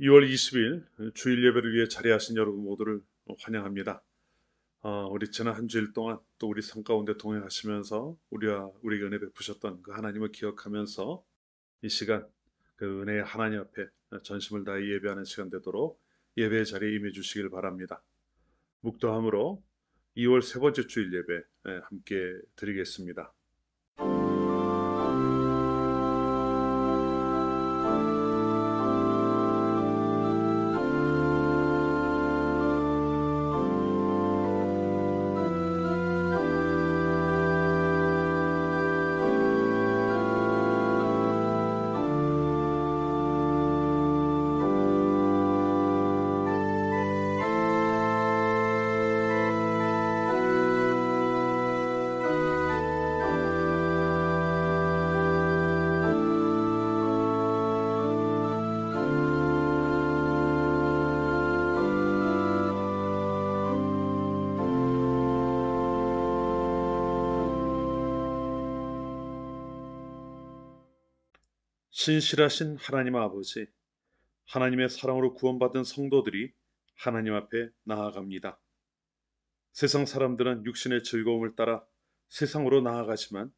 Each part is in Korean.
2월 20일 주일 예배를 위해 자리하신 여러분 모두를 환영합니다. 우리 지난 한 주일 동안 또 우리 삶 가운데 동행하시면서 우리와 우리에게 은혜 베푸셨던 그 하나님을 기억하면서 이 시간 그 은혜의 하나님 앞에 전심을 다해 예배하는 시간 되도록 예배의 자리에 임해 주시길 바랍니다. 묵도함으로 2월 세 번째 주일 예배 함께 드리겠습니다. 신실하신 하나님 아버지, 하나님의 사랑으로 구원받은 성도들이 하나님 앞에 나아갑니다. 세상 사람들은 육신의 즐거움을 따라 세상으로 나아가지만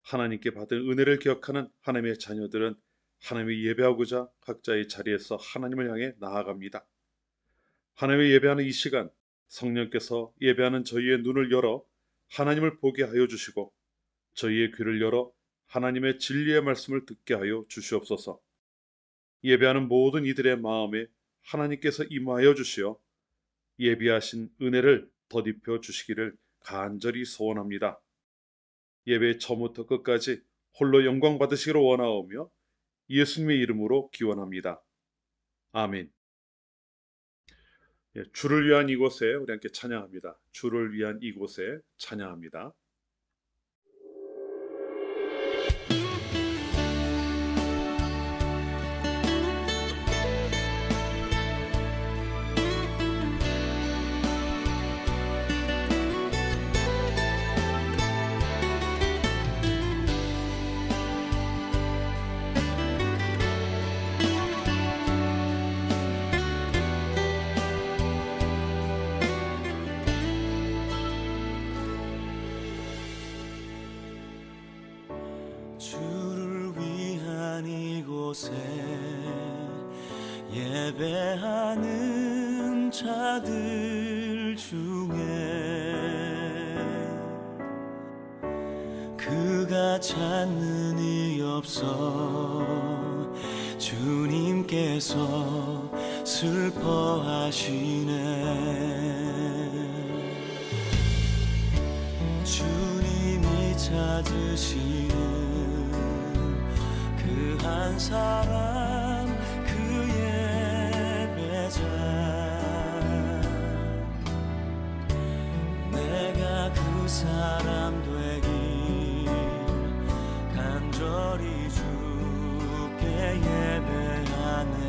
하나님께 받은 은혜를 기억하는 하나님의 자녀들은 하나님을 예배하고자 각자의 자리에서 하나님을 향해 나아갑니다. 하나님을 예배하는 이 시간, 성령께서 예배하는 저희의 눈을 열어 하나님을 보게 하여 주시고 저희의 귀를 열어 하나님의 진리의 말씀을 듣게 하여 주시옵소서. 예배하는 모든 이들의 마음에 하나님께서 임하여 주시어 예비하신 은혜를 덧입혀 주시기를 간절히 소원합니다. 예배의 처음부터 끝까지 홀로 영광 받으시기를 원하오며 예수님의 이름으로 기원합니다. 아멘. 주를 위한 이곳에 우리 함께 찬양합니다. 주를 위한 이곳에 찬양합니다. 주를 위한 이곳에 예배하는 자들 중에 그가 찾는 이 없어 주님께서 슬퍼하시네. 주님이 찾으시는 그 한 사람 그 예배자, 내가 그 사람 되길 간절히 주께 예배하네.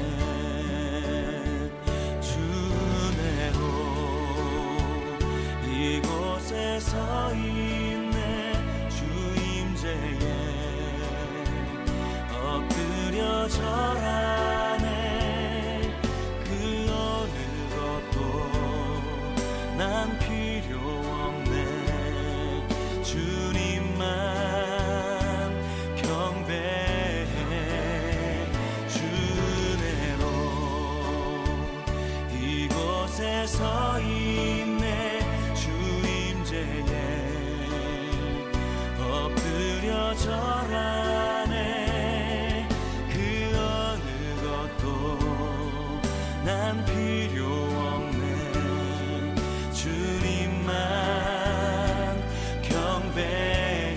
주 은혜로 이곳에 서 있네. 주 임재에 엎드려 절하네. 그 어느 것도 난 필요 없네. 주님만 경배해. 주 은혜로 이곳에 서 있네. 주 임재에 엎드려 절하네. 난 필요 없네. 주님만 경배해.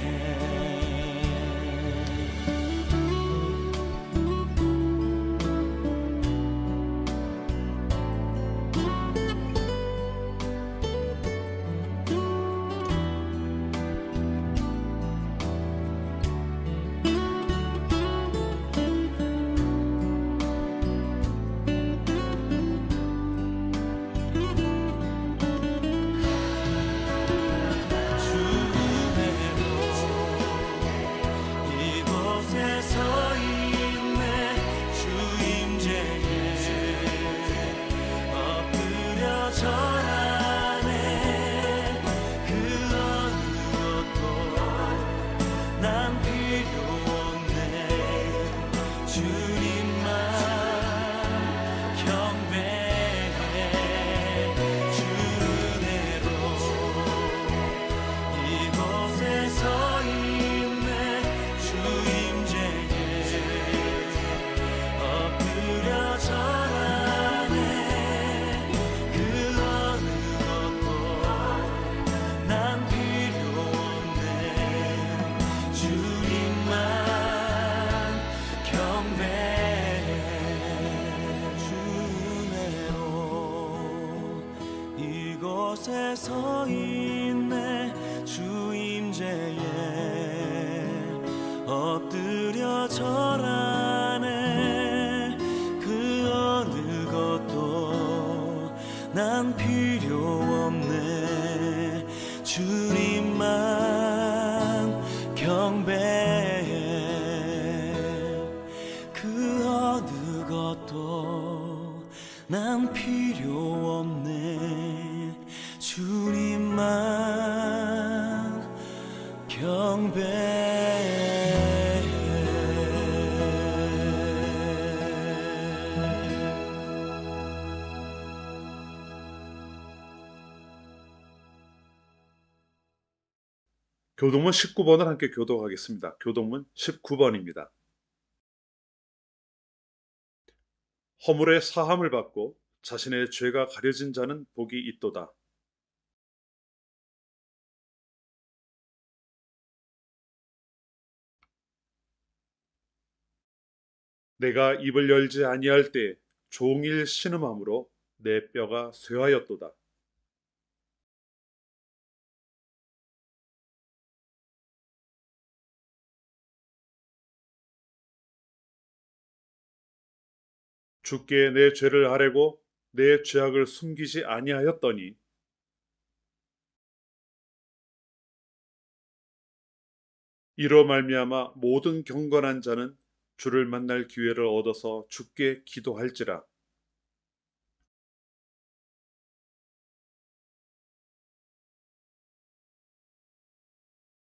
곳에 서 있네. 주 임재에 엎드려 절하네. 그 어느 것도 난 필요 없네. 주님만 경배해. 그 어느 것도 난 필요 없네. 주님만 경배해. 교동문 19번을 함께 교독하겠습니다. 교동문 19번입니다. 허물의 사함을 받고 자신의 죄가 가려진 자는 복이 있도다. 내가 입을 열지 아니할 때 종일 신음함으로 내 뼈가 쇠하였도다. 주께 내 죄를 아뢰고 내 죄악을 숨기지 아니하였더니 이로 말미암아 모든 경건한 자는 주를 만날 기회를 얻어서 주께 기도할지라.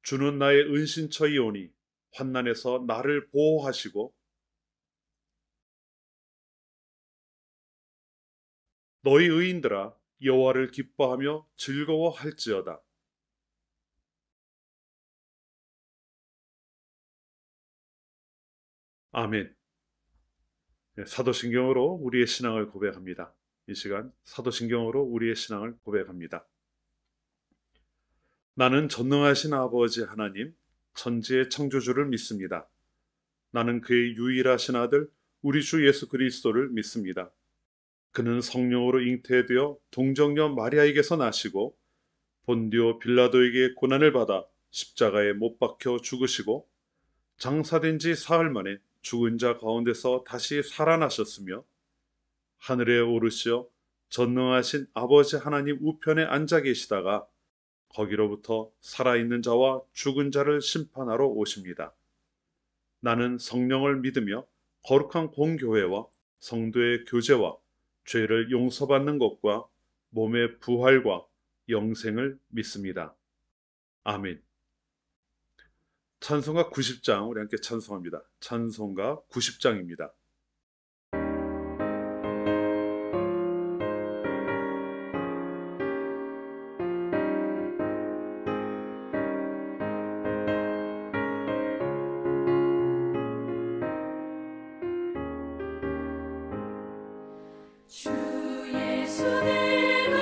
주는 나의 은신처이오니 환난에서 나를 보호하시고 너희 의인들아 여호와를 기뻐하며 즐거워할지어다. 아멘. 사도신경으로 우리의 신앙을 고백합니다. 이 시간 사도신경으로 우리의 신앙을 고백합니다. 나는 전능하신 아버지 하나님, 천지의 창조주를 믿습니다. 나는 그의 유일하신 아들 우리 주 예수 그리스도를 믿습니다. 그는 성령으로 잉태되어 동정녀 마리아에게서 나시고 본디오 빌라도에게 고난을 받아 십자가에 못 박혀 죽으시고 장사된 지 사흘 만에 죽은 자 가운데서 다시 살아나셨으며 하늘에 오르시어 전능하신 아버지 하나님 우편에 앉아 계시다가 거기로부터 살아있는 자와 죽은 자를 심판하러 오십니다. 나는 성령을 믿으며 거룩한 공교회와 성도의 교제와 죄를 용서받는 것과 몸의 부활과 영생을 믿습니다. 아멘. 찬송가 90장 우리 함께 찬송합니다. 찬송가 90장입니다. 주 예수 내가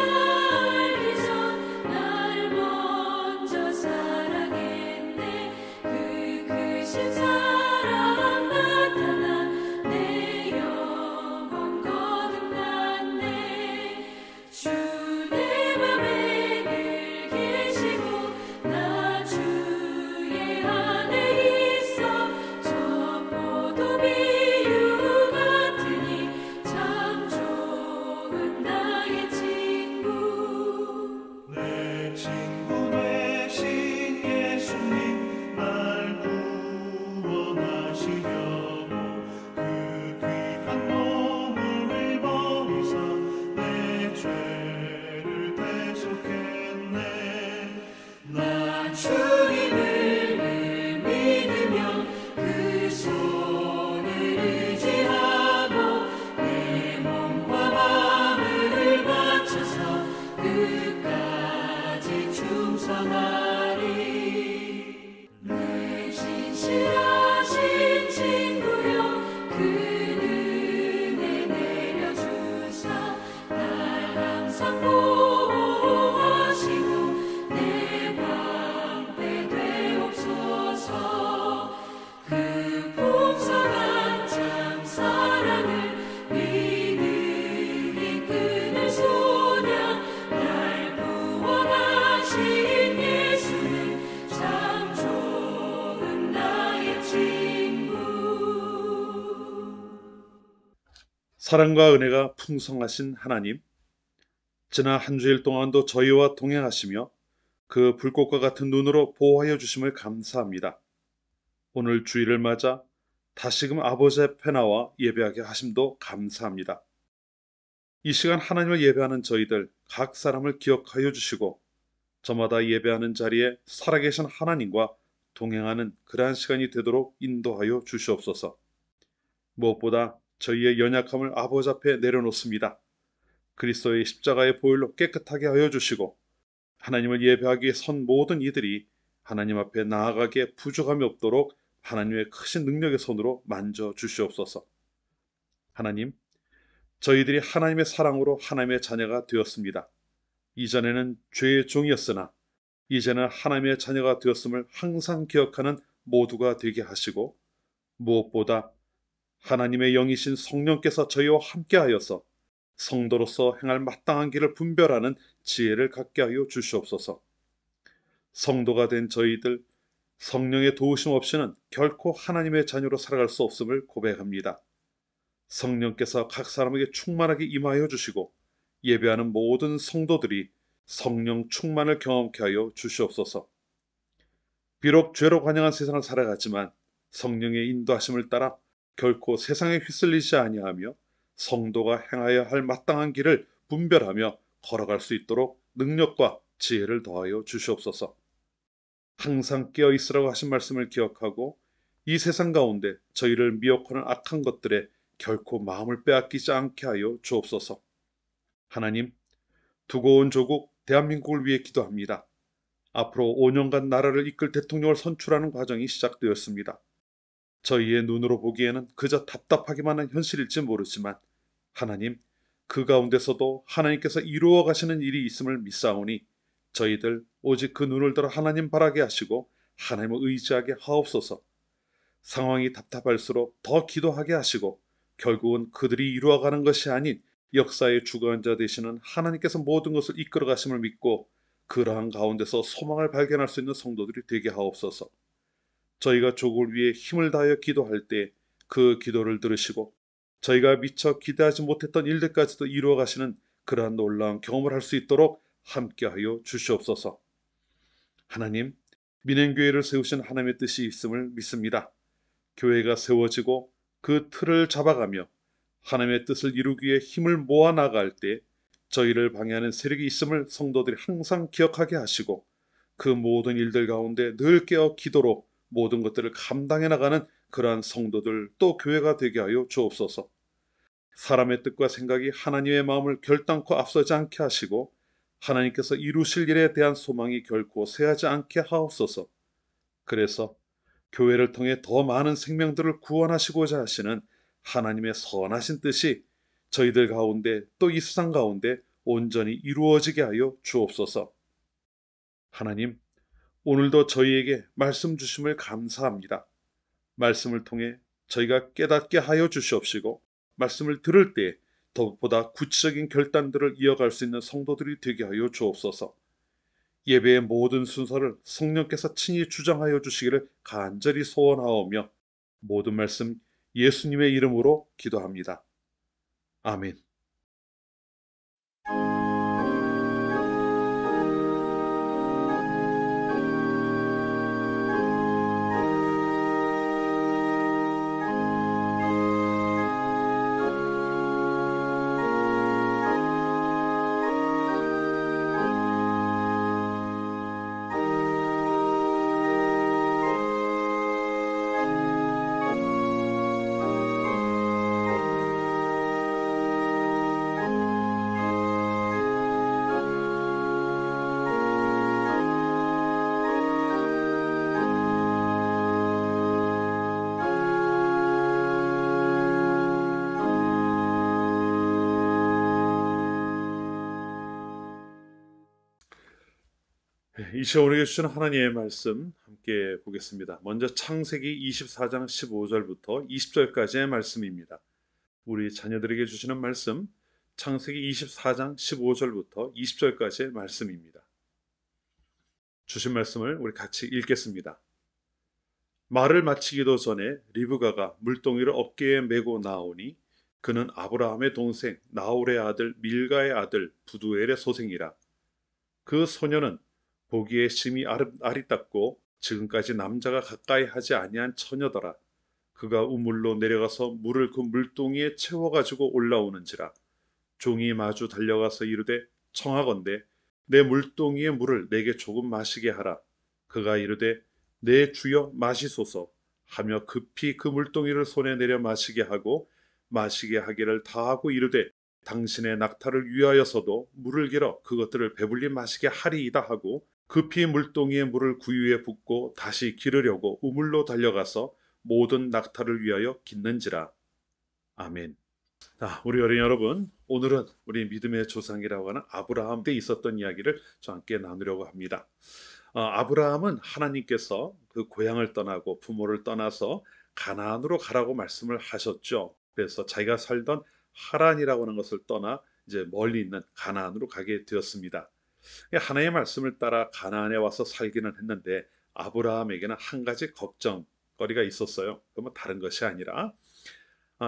알기 전 날 먼저 사랑했네. 그 크신 사랑 나타나 내 영혼 거듭났네. 주 내 맘에 늘 계시고 나 주의 안에 있어. 저 포도 비유 같으니 참 좋은 나의 사랑과 은혜가 풍성하신 하나님, 지난 한 주일 동안도 저희와 동행하시며 그 불꽃과 같은 눈으로 보호하여 주심을 감사합니다. 오늘 주일을 맞아 다시금 아버지 앞에 나와 예배하게 하심도 감사합니다. 이 시간 하나님을 예배하는 저희들 각 사람을 기억하여 주시고 저마다 예배하는 자리에 살아계신 하나님과 동행하는 그러한 시간이 되도록 인도하여 주시옵소서. 무엇보다 저희의 연약함을 아버지 앞에 내려놓습니다. 그리스도의 십자가의 보혈로 깨끗하게 하여 주시고 하나님을 예배하기에 선 모든 이들이 하나님 앞에 나아가기에 부족함이 없도록 하나님의 크신 능력의 손으로 만져 주시옵소서. 하나님, 저희들이 하나님의 사랑으로 하나님의 자녀가 되었습니다. 이전에는 죄의 종이었으나 이제는 하나님의 자녀가 되었음을 항상 기억하는 모두가 되게 하시고 무엇보다 하나님의 영이신 성령께서 저희와 함께하여서 성도로서 행할 마땅한 길을 분별하는 지혜를 갖게 하여 주시옵소서. 성도가 된 저희들 성령의 도우심 없이는 결코 하나님의 자녀로 살아갈 수 없음을 고백합니다. 성령께서 각 사람에게 충만하게 임하여 주시고 예배하는 모든 성도들이 성령 충만을 경험케 하여 주시옵소서. 비록 죄로 관영한 세상을 살아가지만 성령의 인도하심을 따라 결코 세상에 휩쓸리지 아니하며 성도가 행하여야 할 마땅한 길을 분별하며 걸어갈 수 있도록 능력과 지혜를 더하여 주시옵소서. 항상 깨어 있으라고 하신 말씀을 기억하고 이 세상 가운데 저희를 미혹하는 악한 것들에 결코 마음을 빼앗기지 않게 하여 주옵소서. 하나님, 두고 온 조국 대한민국을 위해 기도합니다. 앞으로 5년간 나라를 이끌 대통령을 선출하는 과정이 시작되었습니다. 저희의 눈으로 보기에는 그저 답답하기만 한 현실일지 모르지만 하나님, 그 가운데서도 하나님께서 이루어 가시는 일이 있음을 믿사오니 저희들 오직 그 눈을 들어 하나님 바라게 하시고 하나님을 의지하게 하옵소서. 상황이 답답할수록 더 기도하게 하시고 결국은 그들이 이루어가는 것이 아닌 역사의 주관자 되시는 하나님께서 모든 것을 이끌어 가심을 믿고 그러한 가운데서 소망을 발견할 수 있는 성도들이 되게 하옵소서. 저희가 조국을 위해 힘을 다하여 기도할 때 그 기도를 들으시고 저희가 미처 기대하지 못했던 일들까지도 이루어 가시는 그러한 놀라운 경험을 할 수 있도록 함께하여 주시옵소서. 하나님, 민행교회를 세우신 하나님의 뜻이 있음을 믿습니다. 교회가 세워지고 그 틀을 잡아가며 하나님의 뜻을 이루기 위해 힘을 모아 나갈 때 저희를 방해하는 세력이 있음을 성도들이 항상 기억하게 하시고 그 모든 일들 가운데 늘 깨어 기도로 모든 것들을 감당해 나가는 그러한 성도들 또 교회가 되게 하여 주옵소서. 사람의 뜻과 생각이 하나님의 마음을 결단코 앞서지 않게 하시고 하나님께서 이루실 일에 대한 소망이 결코 쇠하지 않게 하옵소서. 그래서 교회를 통해 더 많은 생명들을 구원하시고자 하시는 하나님의 선하신 뜻이 저희들 가운데 또 이 세상 가운데 온전히 이루어지게 하여 주옵소서. 하나님, 오늘도 저희에게 말씀 주심을 감사합니다. 말씀을 통해 저희가 깨닫게 하여 주시옵시고 말씀을 들을 때 더욱보다 구체적인 결단들을 이어갈 수 있는 성도들이 되게 하여 주옵소서. 예배의 모든 순서를 성령께서 친히 주장하여 주시기를 간절히 소원하오며 모든 말씀 예수님의 이름으로 기도합니다. 아멘. 이 시간 우리에게 주시는 하나님의 말씀 함께 보겠습니다. 먼저 창세기 24장 15절부터 20절까지의 말씀입니다. 우리 자녀들에게 주시는 말씀 창세기 24장 15절부터 20절까지의 말씀입니다. 주신 말씀을 우리 같이 읽겠습니다. 말을 마치기도 전에 리브가가 물동이를 어깨에 메고 나오니 그는 아브라함의 동생 나홀의 아들 밀가의 아들 부두엘의 소생이라. 그 소녀는 보기에 심히 아리답고 지금까지 남자가 가까이 하지 아니한 처녀더라. 그가 우물로 내려가서 물을 그 물동이에 채워가지고 올라오는지라. 종이 마주 달려가서 이르되 청하건대 내 물동이의 물을 내게 조금 마시게 하라. 그가 이르되 내 주여 마시소서 하며 급히 그 물동이를 손에 내려 마시게 하고 마시게 하기를 다하고 이르되 당신의 낙타를 위하여서도 물을 길어 그것들을 배불리 마시게 하리이다 하고 급히 물동이의 물을 구유에 붓고 다시 기르려고 우물로 달려가서 모든 낙타를 위하여 깃는지라. 아멘. 자, 우리 어린 여러분, 오늘은 우리 믿음의 조상이라고 하는 아브라함 때 있었던 이야기를 저와 함께 나누려고 합니다. 아브라함은 하나님께서 그 고향을 떠나고 부모를 떠나서 가나안으로 가라고 말씀을 하셨죠. 그래서 자기가 살던 하란이라고 하는 것을 떠나 이제 멀리 있는 가나안으로 가게 되었습니다. 하나님의 말씀을 따라 가나안에 와서 살기는 했는데 아브라함에게는 한 가지 걱정거리가 있었어요. 그러면 다른 것이 아니라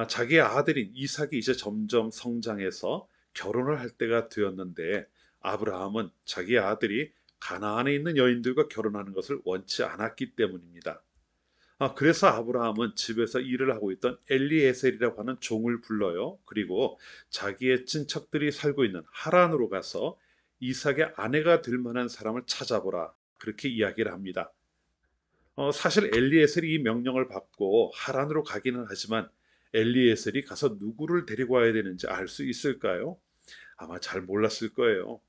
자기의 아들인 이삭이 이제 점점 성장해서 결혼을 할 때가 되었는데 아브라함은 자기의 아들이 가나안에 있는 여인들과 결혼하는 것을 원치 않았기 때문입니다. 그래서 아브라함은 집에서 일을 하고 있던 엘리에셀이라고 하는 종을 불러요. 그리고 자기의 친척들이 살고 있는 하란으로 가서 이삭의 아내가 될 만한 사람을 찾아보라. 그렇게 이야기를 합니다. 사실 엘리에셀이 이 명령을 받고 하란으로 가기는 하지만 엘리에셀이 가서 누구를 데리고 와야 되는지 알 수 있을까요? 아마 잘 몰랐을 거예요.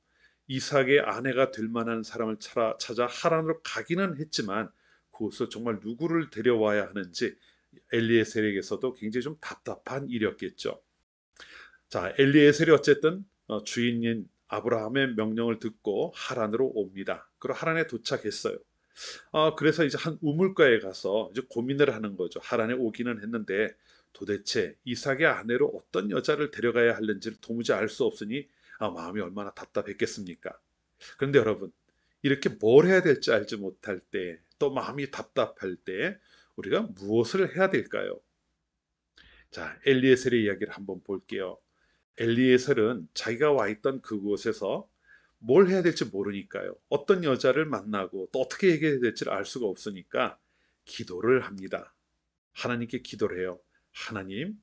이삭의 아내가 될 만한 사람을 찾아 하란으로 가기는 했지만 그곳에 정말 누구를 데려와야 하는지 엘리에셀에게서도 굉장히 좀 답답한 일이었겠죠. 자, 엘리에셀이 어쨌든 주인인 아브라함의 명령을 듣고 하란으로 옵니다. 그리고 하란에 도착했어요. 그래서 이제 한 우물가에 가서 이제 고민을 하는 거죠. 하란에 오기는 했는데 도대체 이삭의 아내로 어떤 여자를 데려가야 하는지를 도무지 알 수 없으니 마음이 얼마나 답답했겠습니까? 그런데 여러분, 이렇게 뭘 해야 될지 알지 못할 때, 또 마음이 답답할 때 우리가 무엇을 해야 될까요? 자, 엘리에셀의 이야기를 한번 볼게요. 엘리에셀은 자기가 와 있던 그곳에서 뭘 해야 될지 모르니까요. 어떤 여자를 만나고 또 어떻게 얘기해야 될지를 알 수가 없으니까 기도를 합니다. 하나님께 기도를 해요. 하나님,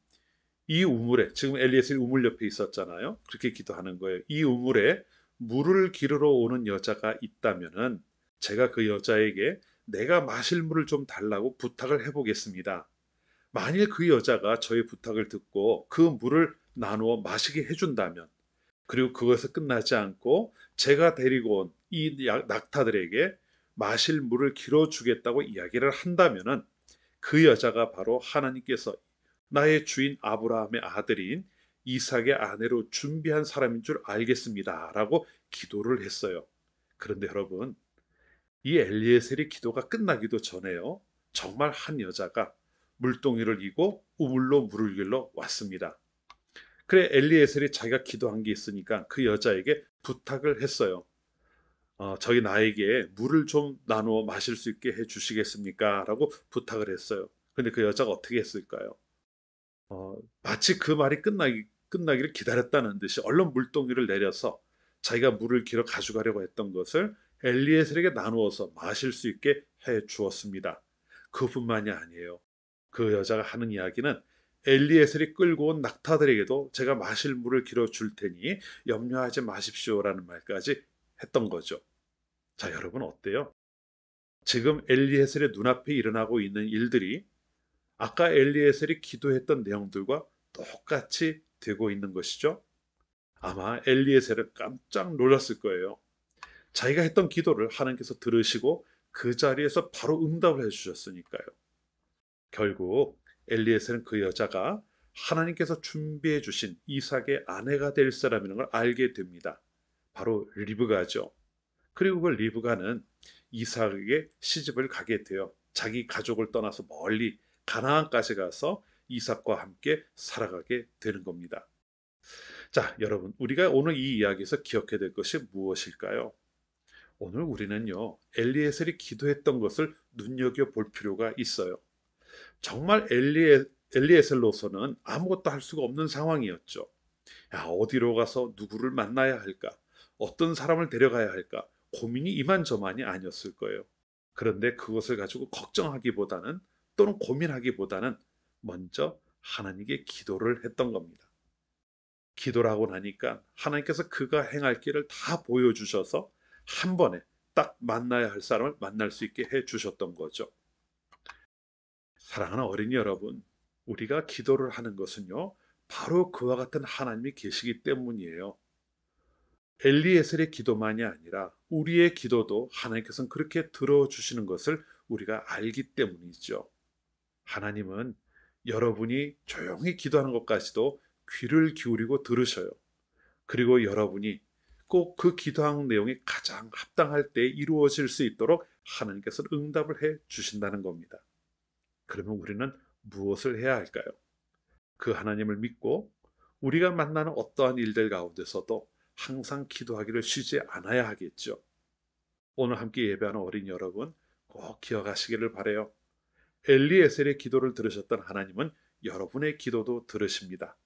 이 우물에, 지금 엘리에셀이 우물 옆에 있었잖아요. 그렇게 기도하는 거예요. 이 우물에 물을 기르러 오는 여자가 있다면은 제가 그 여자에게 내가 마실 물을 좀 달라고 부탁을 해보겠습니다. 만일 그 여자가 저의 부탁을 듣고 그 물을 나누어 마시게 해준다면, 그리고 그것에 끝나지 않고 제가 데리고 온 이 낙타들에게 마실 물을 길어주겠다고 이야기를 한다면은 그 여자가 바로 하나님께서 나의 주인 아브라함의 아들인 이삭의 아내로 준비한 사람인 줄 알겠습니다. 라고 기도를 했어요. 그런데 여러분, 이 엘리에셀의 기도가 끝나기도 전에요. 정말 한 여자가 물동이를 이고 우물로 물을 길러 왔습니다. 그래 엘리에셀이 자기가 기도한 게 있으니까 그 여자에게 부탁을 했어요. 저희 나에게 물을 좀 나누어 마실 수 있게 해 주시겠습니까? 라고 부탁을 했어요. 근데 그 여자가 어떻게 했을까요? 마치 그 말이 끝나기를 기다렸다는 듯이 얼른 물동이를 내려서 자기가 물을 길어 가져가려고 했던 것을 엘리에셀에게 나누어서 마실 수 있게 해 주었습니다. 그뿐만이 아니에요. 그 여자가 하는 이야기는 엘리에셀이 끌고 온 낙타들에게도 제가 마실 물을 길어 줄 테니 염려하지 마십시오라는 말까지 했던 거죠. 자, 여러분 어때요? 지금 엘리에셀의 눈앞에 일어나고 있는 일들이 아까 엘리에셀이 기도했던 내용들과 똑같이 되고 있는 것이죠. 아마 엘리에셀은 깜짝 놀랐을 거예요. 자기가 했던 기도를 하나님께서 들으시고 그 자리에서 바로 응답을 해주셨으니까요. 결국 엘리에셀은 그 여자가 하나님께서 준비해 주신 이삭의 아내가 될 사람이라는 걸 알게 됩니다. 바로 리브가죠. 그리고 그 리브가는 이삭에게 시집을 가게 되어 자기 가족을 떠나서 멀리 가나안까지 가서 이삭과 함께 살아가게 되는 겁니다. 자, 여러분, 우리가 오늘 이 이야기에서 기억해야 될 것이 무엇일까요? 오늘 우리는요, 엘리에셀이 기도했던 것을 눈여겨볼 필요가 있어요. 정말 엘리에셀로서는 아무것도 할 수가 없는 상황이었죠. 야, 어디로 가서 누구를 만나야 할까? 어떤 사람을 데려가야 할까? 고민이 이만저만이 아니었을 거예요. 그런데 그것을 가지고 걱정하기보다는 또는 고민하기보다는 먼저 하나님께 기도를 했던 겁니다. 기도를 하고 나니까 하나님께서 그가 행할 길을 다 보여주셔서 한 번에 딱 만나야 할 사람을 만날 수 있게 해주셨던 거죠. 사랑하는 어린이 여러분, 우리가 기도를 하는 것은요, 바로 그와 같은 하나님이 계시기 때문이에요. 엘리에셀의 기도만이 아니라 우리의 기도도 하나님께서는 그렇게 들어주시는 것을 우리가 알기 때문이죠. 하나님은 여러분이 조용히 기도하는 것까지도 귀를 기울이고 들으셔요. 그리고 여러분이 꼭 그 기도하는 내용이 가장 합당할 때 이루어질 수 있도록 하나님께서는 응답을 해 주신다는 겁니다. 그러면 우리는 무엇을 해야 할까요? 그 하나님을 믿고 우리가 만나는 어떠한 일들 가운데서도 항상 기도하기를 쉬지 않아야 하겠죠. 오늘 함께 예배하는 어린이 여러분, 꼭 기억하시기를 바라요. 엘리에셀의 기도를 들으셨던 하나님은 여러분의 기도도 들으십니다.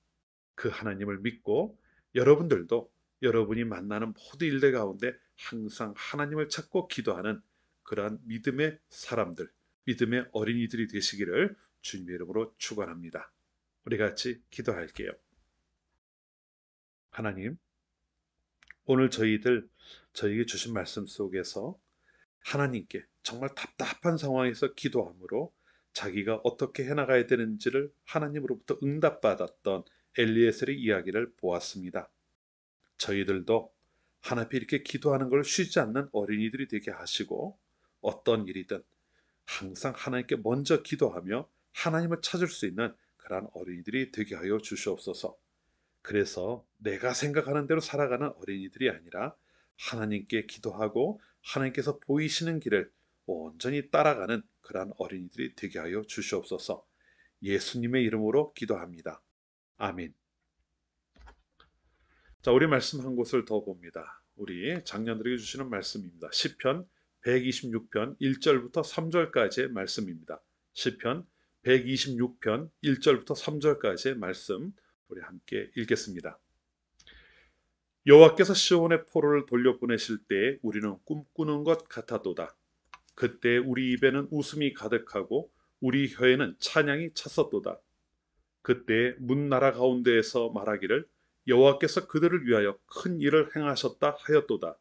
그 하나님을 믿고 여러분들도 여러분이 만나는 모든 일들 가운데 항상 하나님을 찾고 기도하는 그러한 믿음의 사람들, 믿음의 어린이들이 되시기를 주님의 이름으로 축원합니다. 우리 같이 기도할게요. 하나님, 오늘 저희에게 주신 말씀 속에서 하나님께 정말 답답한 상황에서 기도함으로 자기가 어떻게 해나가야 되는지를 하나님으로부터 응답받았던 엘리에셀의 이야기를 보았습니다. 저희들도 하나님 앞에 이렇게 기도하는 걸 쉬지 않는 어린이들이 되게 하시고 어떤 일이든 항상 하나님께 먼저 기도하며 하나님을 찾을 수 있는 그러한 어린이들이 되게 하여 주시옵소서. 그래서 내가 생각하는 대로 살아가는 어린이들이 아니라 하나님께 기도하고 하나님께서 보이시는 길을 온전히 따라가는 그러한 어린이들이 되게 하여 주시옵소서. 예수님의 이름으로 기도합니다. 아멘. 자, 우리 말씀 한 곳을 더 봅니다. 우리 장년들에게 주시는 말씀입니다. 시편 126편 1절부터 3절까지의 말씀입니다. 시편 126편 1절부터 3절까지의 말씀 우리 함께 읽겠습니다. 여호와께서 시온의 포로를 돌려보내실 때 우리는 꿈꾸는 것 같았도다. 그때 우리 입에는 웃음이 가득하고 우리 혀에는 찬양이 찼었도다. 그때 문 나라 가운데에서 말하기를 여호와께서 그들을 위하여 큰 일을 행하셨다 하였도다.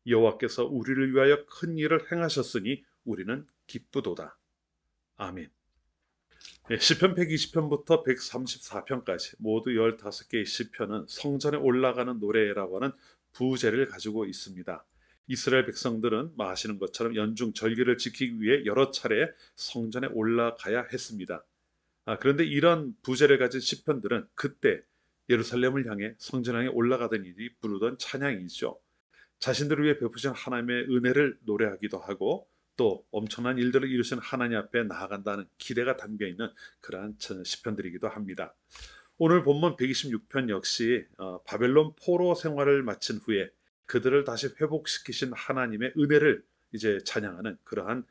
여호와께서 우리를 위하여 큰 일을 행하셨으니 우리는 기쁘도다. 아멘. 네, 시편 120편부터 134편까지 모두 15개의 시편은 성전에 올라가는 노래라고 하는 부제를 가지고 있습니다. 이스라엘 백성들은 아시는 것처럼 연중 절기를 지키기 위해 여러 차례 성전에 올라가야 했습니다. 그런데 이런 부제를 가진 시편들은 그때 예루살렘을 향해 성전 향해 올라가던 이들이 부르던 찬양이죠. 자신들을 위해 베푸신 하나님의 은혜를 노래하기도 하고 또 엄청난 일들을 이루신 하나님 앞에 나아간다는 기대가 담겨있는 그러한 시편들이기도 합니다. 오늘 본문 126편 역시 바벨론 포로 생활을 마친 후에 그들을 다시 회복시키신 하나님의 은혜를 이제 찬양하는 그러한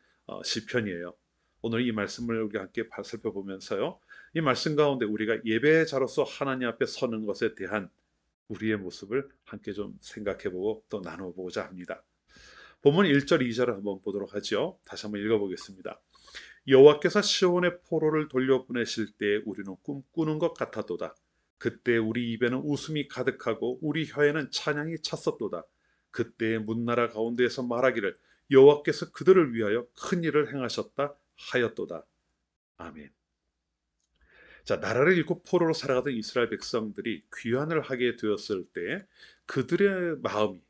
시편이에요. 오늘 이 말씀을 우리가 함께 살펴보면서요. 이 말씀 가운데 우리가 예배자로서 하나님 앞에 서는 것에 대한 우리의 모습을 함께 좀 생각해보고 또 나눠보고자 합니다. 본문 1절 2절을 한번 보도록 하죠. 다시 한번 읽어보겠습니다. 여호와께서 시온의 포로를 돌려보내실 때 우리는 꿈꾸는 것 같았도다. 그때 우리 입에는 웃음이 가득하고 우리 혀에는 찬양이 찼었도다. 그때 문나라 가운데에서 말하기를 여호와께서 그들을 위하여 큰 일을 행하셨다 하였도다. 아멘. 자, 나라를 잃고 포로로 살아가던 이스라엘 백성들이 귀환을 하게 되었을 때 그들의 마음이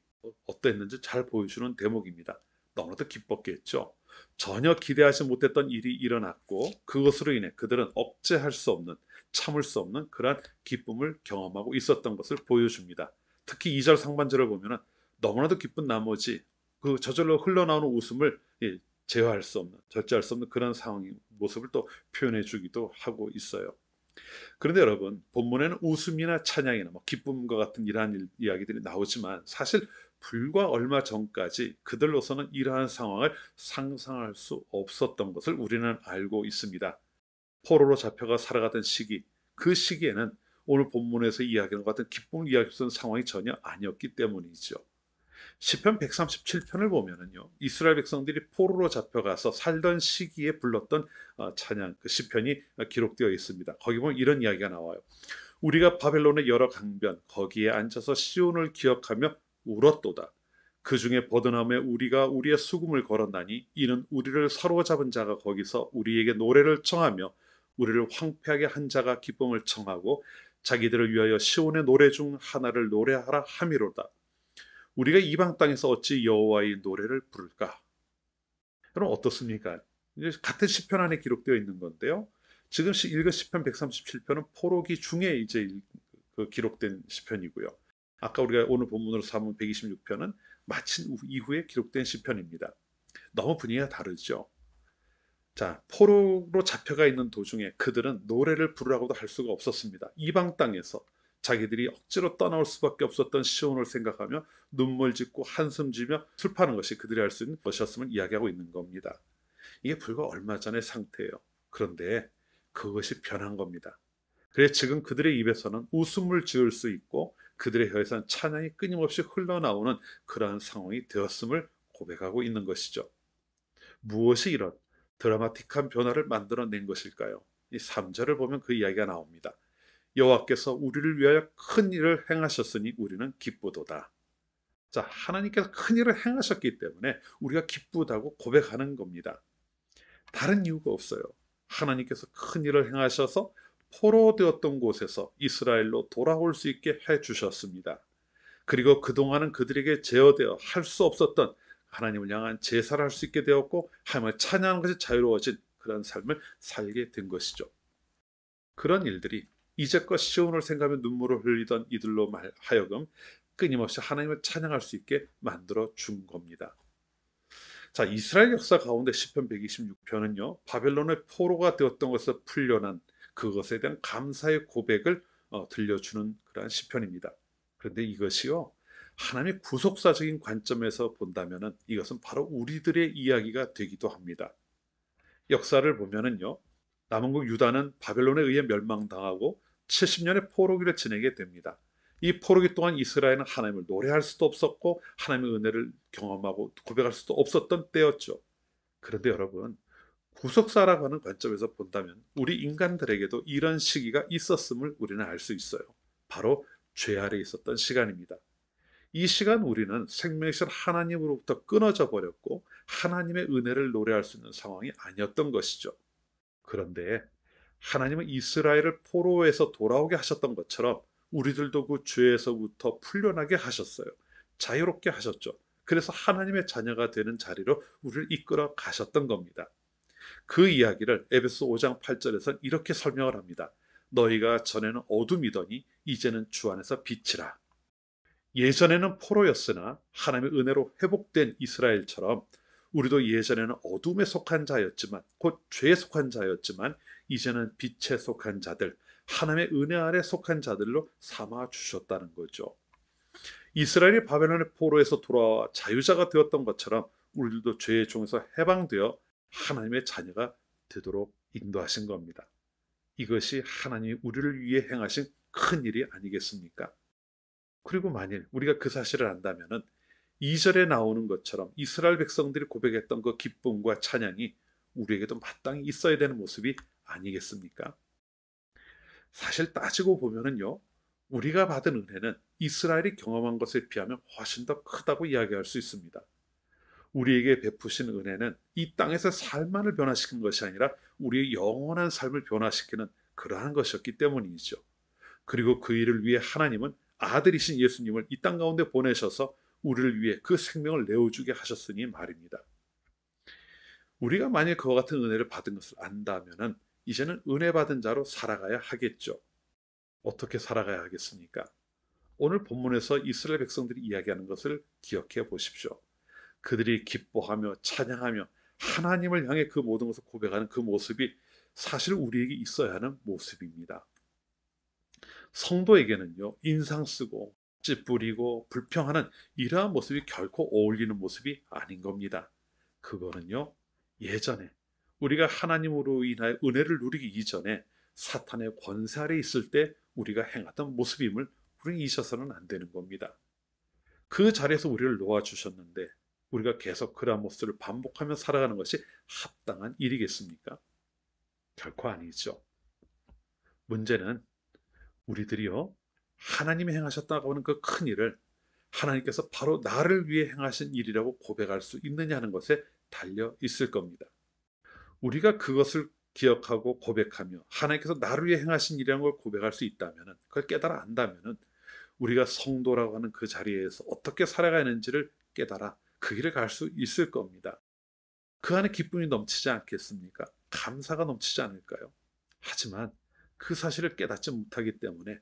어땠는지 잘 보여주는 대목입니다. 너무나도 기뻤겠죠. 전혀 기대하지 못했던 일이 일어났고 그것으로 인해 그들은 억제할 수 없는, 참을 수 없는 그러한 기쁨을 경험하고 있었던 것을 보여줍니다. 특히 2절 상반절을 보면 너무나도 기쁜 나머지 그 저절로 흘러나오는 웃음을 제어할 수 없는, 절제할 수 없는 그런 상황의 모습을 또 표현해 주기도 하고 있어요. 그런데 여러분, 본문에는 웃음이나 찬양이나 기쁨과 같은 이러한 이야기들이 나오지만 사실 불과 얼마 전까지 그들로서는 이러한 상황을 상상할 수 없었던 것을 우리는 알고 있습니다. 포로로 잡혀가 살아가던 시기, 그 시기에는 오늘 본문에서 이야기하는 것 같은 기쁨을 이야기할 수 있는 상황이 전혀 아니었기 때문이죠. 시편 137편을 보면은요, 이스라엘 백성들이 포로로 잡혀가서 살던 시기에 불렀던 찬양, 그 시편이 기록되어 있습니다. 거기 보면 이런 이야기가 나와요. 우리가 바벨론의 여러 강변 거기에 앉아서 시온을 기억하며 울었도다. 그 중에 버드나무에 우리가 우리의 수금을 걸었나니 이는 우리를 사로잡은 자가 거기서 우리에게 노래를 청하며 우리를 황폐하게 한 자가 기쁨을 청하고 자기들을 위하여 시온의 노래 중 하나를 노래하라 함이로다. 우리가 이방 땅에서 어찌 여호와의 노래를 부를까? 여러분 어떻습니까? 이제 같은 시편 안에 기록되어 있는 건데요. 지금 읽은 시편 137편은 포로기 중에 이제 그 기록된 시편이고요. 아까 우리가 오늘 본문으로 삼은 126편은 마친 이후에 기록된 시편입니다. 너무 분위기가 다르죠. 자, 포로로 잡혀가 있는 도중에 그들은 노래를 부르라고도 할 수가 없었습니다. 이방 땅에서 자기들이 억지로 떠나올 수밖에 없었던 시온을 생각하며 눈물 짓고 한숨 지며 슬퍼하는 것이 그들이 할 수 있는 것이었음을 이야기하고 있는 겁니다. 이게 불과 얼마 전의 상태예요. 그런데 그것이 변한 겁니다. 그래서 지금 그들의 입에서는 웃음을 지을 수 있고 그들의 혀에서는 찬양이 끊임없이 흘러나오는 그러한 상황이 되었음을 고백하고 있는 것이죠. 무엇이 이런 드라마틱한 변화를 만들어낸 것일까요? 이 3절을 보면 그 이야기가 나옵니다. 여호와께서 우리를 위하여 큰 일을 행하셨으니 우리는 기쁘도다. 자, 하나님께서 큰 일을 행하셨기 때문에 우리가 기쁘다고 고백하는 겁니다. 다른 이유가 없어요. 하나님께서 큰 일을 행하셔서 포로되었던 곳에서 이스라엘로 돌아올 수 있게 해주셨습니다. 그리고 그동안은 그들에게 제어되어 할 수 없었던 하나님을 향한 제사를 할 수 있게 되었고 하나님을 찬양하는 것이 자유로워진 그런 삶을 살게 된 것이죠. 그런 일들이 이제껏 시온을 생각하며 눈물을 흘리던 이들로 하여금 끊임없이 하나님을 찬양할 수 있게 만들어 준 겁니다. 자, 이스라엘 역사 가운데 시편 126편은요, 바벨론의 포로가 되었던 것에서 풀려난 그것에 대한 감사의 고백을 들려주는 그러한 시편입니다. 그런데 이것이요, 하나님의 구속사적인 관점에서 본다면은 이것은 바로 우리들의 이야기가 되기도 합니다. 역사를 보면은요, 남은국 유다는 바벨론에 의해 멸망당하고 70년의 포로기를 지내게 됩니다. 이 포로기 동안 이스라엘은 하나님을 노래할 수도 없었고 하나님의 은혜를 경험하고 고백할 수도 없었던 때였죠. 그런데 여러분, 구속사라고 하는 관점에서 본다면 우리 인간들에게도 이런 시기가 있었음을 우리는 알 수 있어요. 바로 죄 아래 있었던 시간입니다. 이 시간 우리는 생명이신 하나님으로부터 끊어져 버렸고 하나님의 은혜를 노래할 수 있는 상황이 아니었던 것이죠. 그런데 하나님은 이스라엘을 포로에서 돌아오게 하셨던 것처럼 우리들도 그 죄에서부터 풀려나게 하셨어요. 자유롭게 하셨죠. 그래서 하나님의 자녀가 되는 자리로 우리를 이끌어 가셨던 겁니다. 그 이야기를 에베소 5장 8절에서 이렇게 설명을 합니다. 너희가 전에는 어둠이더니 이제는 주 안에서 빛이라. 예전에는 포로였으나 하나님의 은혜로 회복된 이스라엘처럼 우리도 예전에는 어둠에 속한 자였지만 곧 죄에 속한 자였지만 이제는 빛에 속한 자들, 하나님의 은혜 아래 속한 자들로 삼아 주셨다는 거죠. 이스라엘이 바벨론의 포로에서 돌아와 자유자가 되었던 것처럼 우리들도 죄의 종에서 해방되어 하나님의 자녀가 되도록 인도하신 겁니다. 이것이 하나님이 우리를 위해 행하신 큰 일이 아니겠습니까? 그리고 만일 우리가 그 사실을 안다면은 2절에 나오는 것처럼 이스라엘 백성들이 고백했던 그 기쁨과 찬양이 우리에게도 마땅히 있어야 되는 모습이 아니겠습니까? 사실 따지고 보면은요, 우리가 받은 은혜는 이스라엘이 경험한 것에 비하면 훨씬 더 크다고 이야기할 수 있습니다. 우리에게 베푸신 은혜는 이 땅에서 삶만을 변화시킨 것이 아니라 우리의 영원한 삶을 변화시키는 그러한 것이었기 때문이죠. 그리고 그 일을 위해 하나님은 아들이신 예수님을 이 땅 가운데 보내셔서 우리를 위해 그 생명을 내어주게 하셨으니 말입니다. 우리가 만약 그와 같은 은혜를 받은 것을 안다면은 이제는 은혜 받은 자로 살아가야 하겠죠. 어떻게 살아가야 하겠습니까? 오늘 본문에서 이스라엘 백성들이 이야기하는 것을 기억해 보십시오. 그들이 기뻐하며 찬양하며 하나님을 향해 그 모든 것을 고백하는 그 모습이 사실 우리에게 있어야 하는 모습입니다. 성도에게는요, 인상 쓰고 찌푸리고 불평하는 이러한 모습이 결코 어울리는 모습이 아닌 겁니다. 그거는요, 예전에 우리가 하나님으로 인하여 은혜를 누리기 이전에 사탄의 권세 아래 있을 때 우리가 행하던 모습임을 우리는 잊어서는 안 되는 겁니다. 그 자리에서 우리를 놓아주셨는데 우리가 계속 그러한 모습을 반복하며 살아가는 것이 합당한 일이겠습니까? 결코 아니죠. 문제는 우리들이요, 하나님이 행하셨다고 하는 그 큰 일을 하나님께서 바로 나를 위해 행하신 일이라고 고백할 수 있느냐 하는 것에 달려 있을 겁니다. 우리가 그것을 기억하고 고백하며 하나님께서 나를 위해 행하신 일이라는 걸 고백할 수 있다면, 그걸 깨달아 안다면 우리가 성도라고 하는 그 자리에서 어떻게 살아가는지를 깨달아 그 길을 갈 수 있을 겁니다. 그 안에 기쁨이 넘치지 않겠습니까? 감사가 넘치지 않을까요? 하지만 그 사실을 깨닫지 못하기 때문에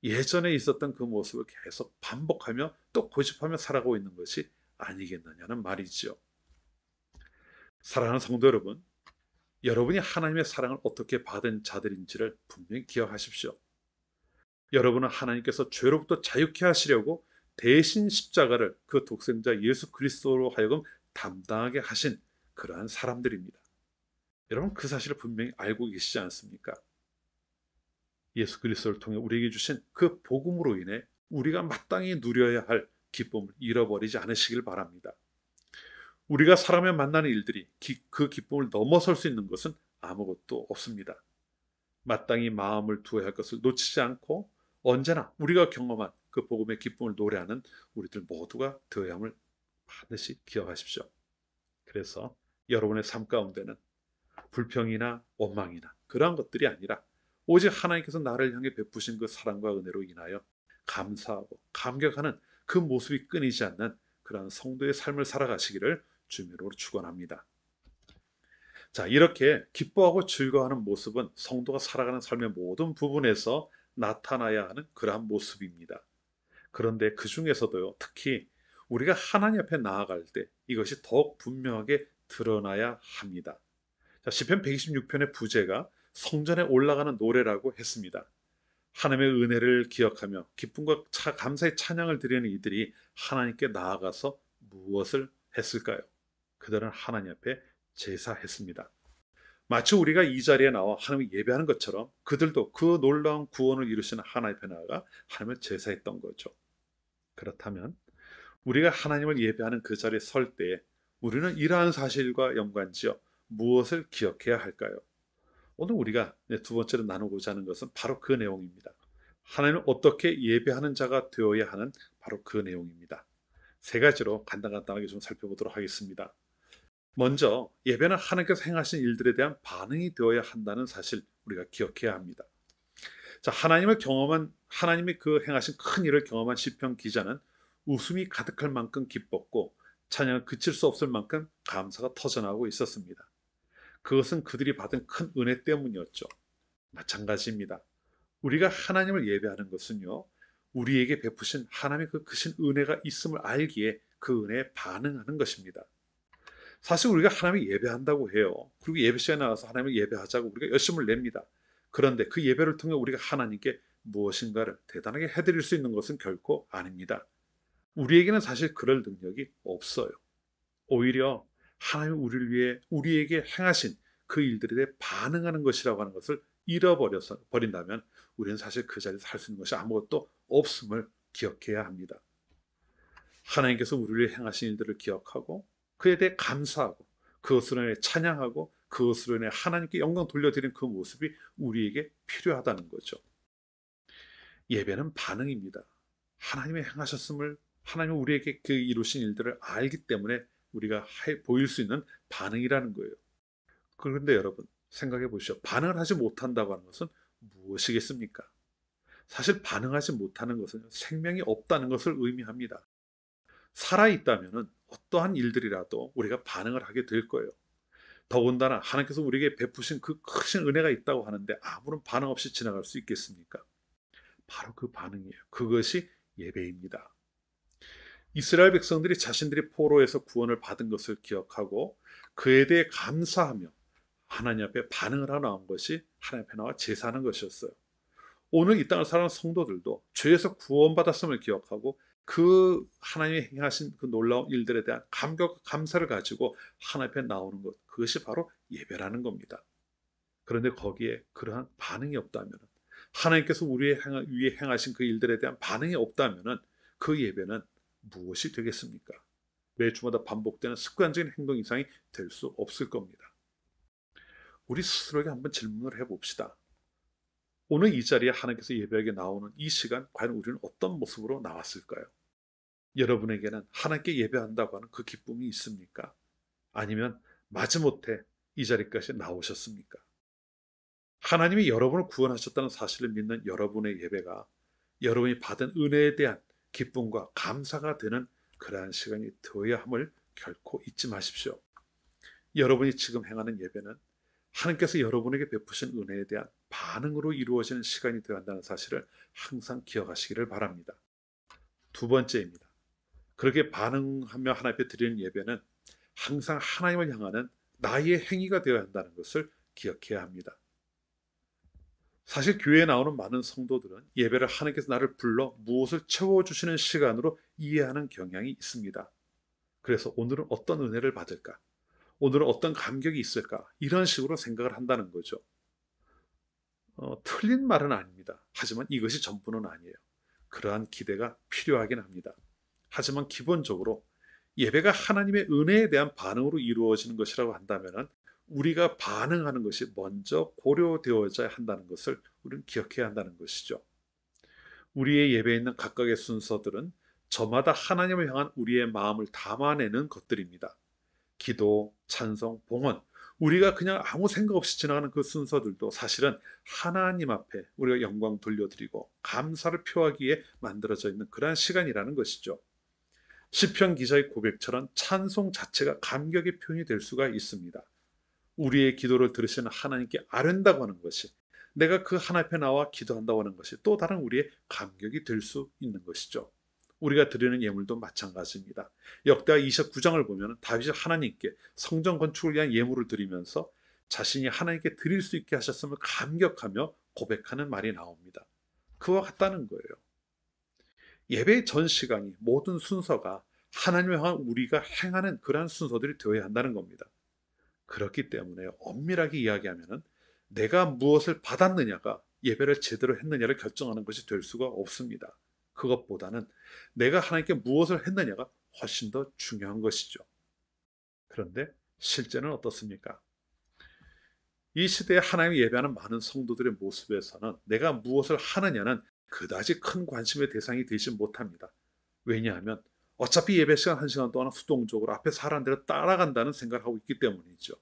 예전에 있었던 그 모습을 계속 반복하며 또 고집하며 살아가고 있는 것이 아니겠느냐는 말이지요. 사랑하는 성도 여러분, 여러분이 하나님의 사랑을 어떻게 받은 자들인지를 분명히 기억하십시오. 여러분은 하나님께서 죄로부터 자유케 하시려고 대신 십자가를 그 독생자 예수 그리스도로 하여금 담당하게 하신 그러한 사람들입니다. 여러분 그 사실을 분명히 알고 계시지 않습니까? 예수 그리스도를 통해 우리에게 주신 그 복음으로 인해 우리가 마땅히 누려야 할 기쁨을 잃어버리지 않으시길 바랍니다. 우리가 사람에 만나는 일들이 그 기쁨을 넘어설 수 있는 것은 아무것도 없습니다. 마땅히 마음을 두어야 할 것을 놓치지 않고 언제나 우리가 경험한 그 복음의 기쁨을 노래하는 우리들 모두가 되어야 함을 반드시 기억하십시오. 그래서 여러분의 삶 가운데는 불평이나 원망이나 그러한 것들이 아니라 오직 하나님께서 나를 향해 베푸신 그 사랑과 은혜로 인하여 감사하고 감격하는 그 모습이 끊이지 않는 그러한 성도의 삶을 살아가시기를 주님으로 축원합니다. 자, 이렇게 기뻐하고 즐거워하는 모습은 성도가 살아가는 삶의 모든 부분에서 나타나야 하는 그러한 모습입니다. 그런데 그 중에서도요, 특히 우리가 하나님 앞에 나아갈 때 이것이 더욱 분명하게 드러나야 합니다. 자, 시편 126편의 부제가 성전에 올라가는 노래라고 했습니다. 하나님의 은혜를 기억하며 기쁨과 감사의 찬양을 드리는 이들이 하나님께 나아가서 무엇을 했을까요? 그들은 하나님 앞에 제사했습니다. 마치 우리가 이 자리에 나와 하나님을 예배하는 것처럼 그들도 그 놀라운 구원을 이루시는 하나님 앞에 나아가 하나님을 제사했던 거죠. 그렇다면 우리가 하나님을 예배하는 그 자리에 설 때에 우리는 이러한 사실과 연관지어 무엇을 기억해야 할까요? 오늘 우리가 두 번째로 나누고자 하는 것은 바로 그 내용입니다. 하나님을 어떻게 예배하는 자가 되어야 하는 바로 그 내용입니다. 세 가지로 간단하게 좀 살펴보도록 하겠습니다. 먼저 예배는 하나님께서 행하신 일들에 대한 반응이 되어야 한다는 사실 우리가 기억해야 합니다. 자, 하나님이 그 행하신 큰 일을 경험한 시편 기자는 웃음이 가득할 만큼 기뻤고 찬양을 그칠 수 없을 만큼 감사가 터져나오고 있었습니다. 그것은 그들이 받은 큰 은혜 때문이었죠. 마찬가지입니다. 우리가 하나님을 예배하는 것은요, 우리에게 베푸신 하나님의 그 크신 은혜가 있음을 알기에 그 은혜에 반응하는 것입니다. 사실 우리가 하나님을 예배한다고 해요. 그리고 예배 시간에 나와서 하나님을 예배하자고 우리가 열심을 냅니다. 그런데 그 예배를 통해 우리가 하나님께 무엇인가를 대단하게 해드릴 수 있는 것은 결코 아닙니다. 우리에게는 사실 그럴 능력이 없어요. 오히려 하나님이 우리를 위해 우리에게 행하신 그 일들에 대해 반응하는 것이라고 하는 것을 버린다면 우리는 사실 그 자리에서 할 수 있는 것이 아무것도 없음을 기억해야 합니다. 하나님께서 우리를 위해 행하신 일들을 기억하고 그에 대해 감사하고 그것으로 인해 찬양하고 그것으로 인해 하나님께 영광 돌려드리는 그 모습이 우리에게 필요하다는 거죠. 예배는 반응입니다. 하나님의 행하셨음을 하나님이 우리에게 그 이루신 일들을 알기 때문에 우리가 보일 수 있는 반응이라는 거예요. 그런데 여러분 생각해 보시죠. 반응을 하지 못한다고 하는 것은 무엇이겠습니까? 사실 반응하지 못하는 것은 생명이 없다는 것을 의미합니다. 살아있다면 어떠한 일들이라도 우리가 반응을 하게 될 거예요. 더군다나 하나님께서 우리에게 베푸신 그 크신 은혜가 있다고 하는데 아무런 반응 없이 지나갈 수 있겠습니까? 바로 그 반응이에요. 그것이 예배입니다. 이스라엘 백성들이 자신들이 포로에서 구원을 받은 것을 기억하고 그에 대해 감사하며 하나님 앞에 반응을 하러 나온 것이 하나님 앞에 나와 제사하는 것이었어요. 오늘 이 땅을 살아가는 성도들도 죄에서 구원받았음을 기억하고 그 하나님이 행하신 그 놀라운 일들에 대한 감격, 감사를 가지고 하나님 앞에 나오는 것, 그것이 바로 예배라는 겁니다. 그런데 거기에 그러한 반응이 없다면, 하나님께서 우리 위에 행하신 그 일들에 대한 반응이 없다면 그 예배는 무엇이 되겠습니까? 매주마다 반복되는 습관적인 행동 이상이 될 수 없을 겁니다. 우리 스스로에게 한번 질문을 해봅시다. 오늘 이 자리에 하나님께서 예배하게 나오는 이 시간, 과연 우리는 어떤 모습으로 나왔을까요? 여러분에게는 하나님께 예배한다고 하는 그 기쁨이 있습니까? 아니면 마지못해 이 자리까지 나오셨습니까? 하나님이 여러분을 구원하셨다는 사실을 믿는 여러분의 예배가 여러분이 받은 은혜에 대한 기쁨과 감사가 되는 그러한 시간이 되어야 함을 결코 잊지 마십시오. 여러분이 지금 행하는 예배는 하나님께서 여러분에게 베푸신 은혜에 대한 반응으로 이루어지는 시간이 되어야 한다는 사실을 항상 기억하시기를 바랍니다. 두 번째입니다. 그렇게 반응하며 하나님 앞에 드리는 예배는 항상 하나님을 향하는 나의 행위가 되어야 한다는 것을 기억해야 합니다. 사실 교회에 나오는 많은 성도들은 예배를 하나님께서 나를 불러 무엇을 채워주시는 시간으로 이해하는 경향이 있습니다. 그래서 오늘은 어떤 은혜를 받을까? 오늘은 어떤 감격이 있을까? 이런 식으로 생각을 한다는 거죠. 틀린 말은 아닙니다. 하지만 이것이 전부는 아니에요. 그러한 기대가 필요하긴 합니다. 하지만 기본적으로 예배가 하나님의 은혜에 대한 반응으로 이루어지는 것이라고 한다면 우리가 반응하는 것이 먼저 고려되어져야 한다는 것을 우리는 기억해야 한다는 것이죠. 우리의 예배에 있는 각각의 순서들은 저마다 하나님을 향한 우리의 마음을 담아내는 것들입니다. 기도, 찬송, 봉헌, 우리가 그냥 아무 생각 없이 지나가는 그 순서들도 사실은 하나님 앞에 우리가 영광 돌려드리고 감사를 표하기 위해 만들어져 있는 그러한 시간이라는 것이죠. 시편 기자의 고백처럼 찬송 자체가 감격의 표현이 될 수가 있습니다. 우리의 기도를 들으시는 하나님께 아뢰다고 하는 것이, 내가 그 하나님 앞에 나와 기도한다고 하는 것이 또 다른 우리의 감격이 될 수 있는 것이죠. 우리가 드리는 예물도 마찬가지입니다. 역대하 29장을 보면 다윗이 하나님께 성전 건축을 위한 예물을 드리면서 자신이 하나님께 드릴 수 있게 하셨음을 감격하며 고백하는 말이 나옵니다. 그와 같다는 거예요. 예배의 전 시간이, 모든 순서가 하나님을 향한 우리가 행하는 그러한 순서들이 되어야 한다는 겁니다. 그렇기 때문에 엄밀하게 이야기하면 내가 무엇을 받았느냐가 예배를 제대로 했느냐를 결정하는 것이 될 수가 없습니다. 그것보다는 내가 하나님께 무엇을 했느냐가 훨씬 더 중요한 것이죠. 그런데 실제는 어떻습니까? 이 시대에 하나님을 예배하는 많은 성도들의 모습에서는 내가 무엇을 하느냐는 그다지 큰 관심의 대상이 되지 못합니다. 왜냐하면 어차피 예배 시간 1시간 동안 수동적으로 앞에 사람들을 따라간다는 생각을 하고 있기 때문이죠.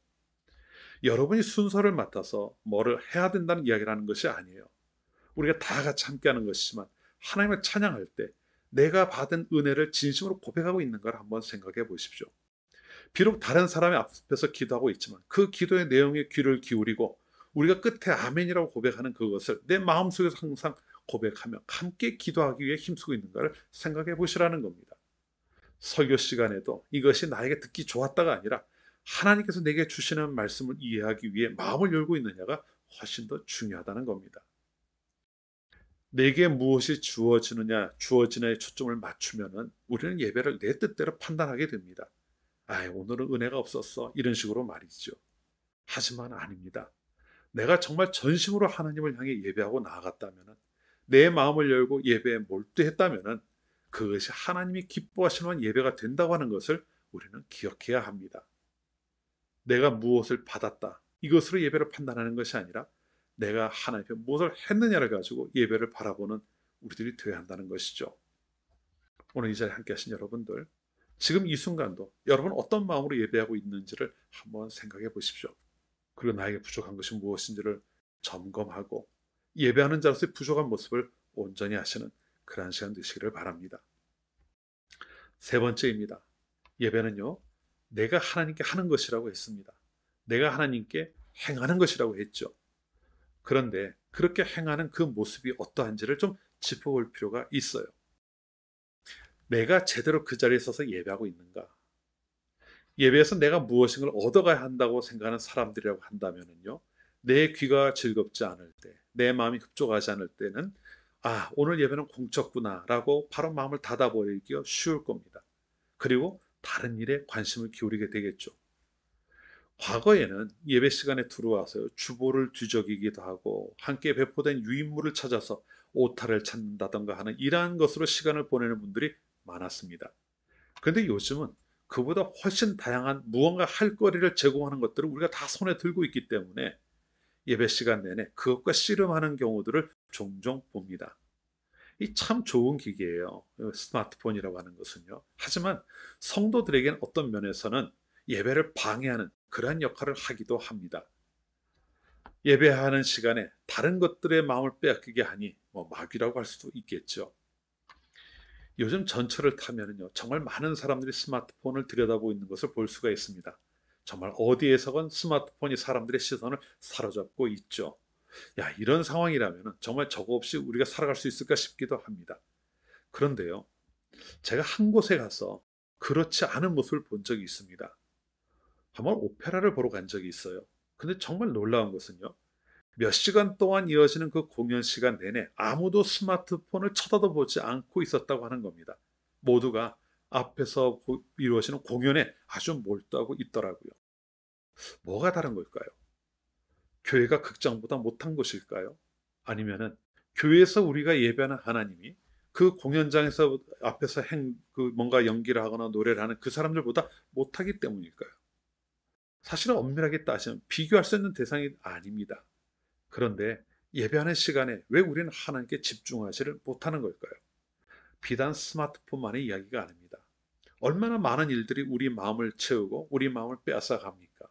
여러분이 순서를 맡아서 뭐를 해야 된다는 이야기를 하는 것이 아니에요. 우리가 다 같이 함께하는 것이지만 하나님을 찬양할 때 내가 받은 은혜를 진심으로 고백하고 있는가를 한번 생각해 보십시오. 비록 다른 사람의 앞에서 기도하고 있지만 그 기도의 내용에 귀를 기울이고 우리가 끝에 아멘이라고 고백하는 그것을 내 마음속에서 항상 고백하며 함께 기도하기 위해 힘쓰고 있는가를 생각해 보시라는 겁니다. 설교 시간에도 이것이 나에게 듣기 좋았다가 아니라 하나님께서 내게 주시는 말씀을 이해하기 위해 마음을 열고 있느냐가 훨씬 더 중요하다는 겁니다. 내게 무엇이 주어지느냐에 초점을 맞추면은 우리는 예배를 내 뜻대로 판단하게 됩니다. 오늘은 은혜가 없었어, 이런 식으로 말이죠. 하지만 아닙니다. 내가 정말 전심으로 하나님을 향해 예배하고 나아갔다면, 내 마음을 열고 예배에 몰두했다면 그것이 하나님이 기뻐하시는 예배가 된다고 하는 것을 우리는 기억해야 합니다. 내가 무엇을 받았다, 이것으로 예배를 판단하는 것이 아니라 내가 하나님께 무엇을 했느냐를 가지고 예배를 바라보는 우리들이 되어야 한다는 것이죠. 오늘 이 자리에 함께 하신 여러분들, 지금 이 순간도 여러분 어떤 마음으로 예배하고 있는지를 한번 생각해 보십시오. 그리고 나에게 부족한 것이 무엇인지를 점검하고 예배하는 자로서의 부족한 모습을 온전히 하시는 그러한 시간 되시기를 바랍니다. 세 번째입니다. 예배는요, 내가 하나님께 하는 것이라고 했습니다. 내가 하나님께 행하는 것이라고 했죠. 그런데 그렇게 행하는 그 모습이 어떠한지를 좀 짚어볼 필요가 있어요. 내가 제대로 그 자리에 서서 예배하고 있는가? 예배에서 내가 무엇인가를 얻어가야 한다고 생각하는 사람들이라고 한다면요, 내 귀가 즐겁지 않을 때, 내 마음이 흡족하지 않을 때는 아, 오늘 예배는 공짜구나 라고 바로 마음을 닫아버리기가 쉬울 겁니다. 그리고 다른 일에 관심을 기울이게 되겠죠. 과거에는 예배 시간에 들어와서 주보를 뒤적이기도 하고 함께 배포된 유인물을 찾아서 오타를 찾는다던가 하는 이러한 것으로 시간을 보내는 분들이 많았습니다. 그런데 요즘은 그보다 훨씬 다양한 무언가 할 거리를 제공하는 것들을 우리가 다 손에 들고 있기 때문에 예배 시간 내내 그것과 씨름하는 경우들을 종종 봅니다. 이 참 좋은 기계예요. 스마트폰이라고 하는 것은요. 하지만 성도들에겐 어떤 면에서는 예배를 방해하는 그러한 역할을 하기도 합니다. 예배하는 시간에 다른 것들의 마음을 빼앗기게 하니 마귀라고 할 수도 있겠죠. 요즘 전철을 타면요, 정말 많은 사람들이 스마트폰을 들여다보고 있는 것을 볼 수가 있습니다. 정말 어디에서건 스마트폰이 사람들의 시선을 사로잡고 있죠. 야, 이런 상황이라면 정말 저거 없이 우리가 살아갈 수 있을까 싶기도 합니다. 그런데요, 제가 한 곳에 가서 그렇지 않은 모습을 본 적이 있습니다. 한번 오페라를 보러 간 적이 있어요. 근데 정말 놀라운 것은요, 몇 시간 동안 이어지는 그 공연 시간 내내 아무도 스마트폰을 쳐다도 보지 않고 있었다고 하는 겁니다. 모두가 앞에서 이루어지는 공연에 아주 몰두하고 있더라고요. 뭐가 다른 걸까요? 교회가 극장보다 못한 것일까요? 아니면은 교회에서 우리가 예배하는 하나님이 그 공연장에서 앞에서 뭔가 연기를 하거나 노래를 하는 그 사람들보다 못하기 때문일까요? 사실은 엄밀하게 따지면 비교할 수 있는 대상이 아닙니다. 그런데 예배하는 시간에 왜 우리는 하나님께 집중하지를 못하는 걸까요? 비단 스마트폰만의 이야기가 아닙니다. 얼마나 많은 일들이 우리 마음을 채우고 우리 마음을 빼앗아 갑니까?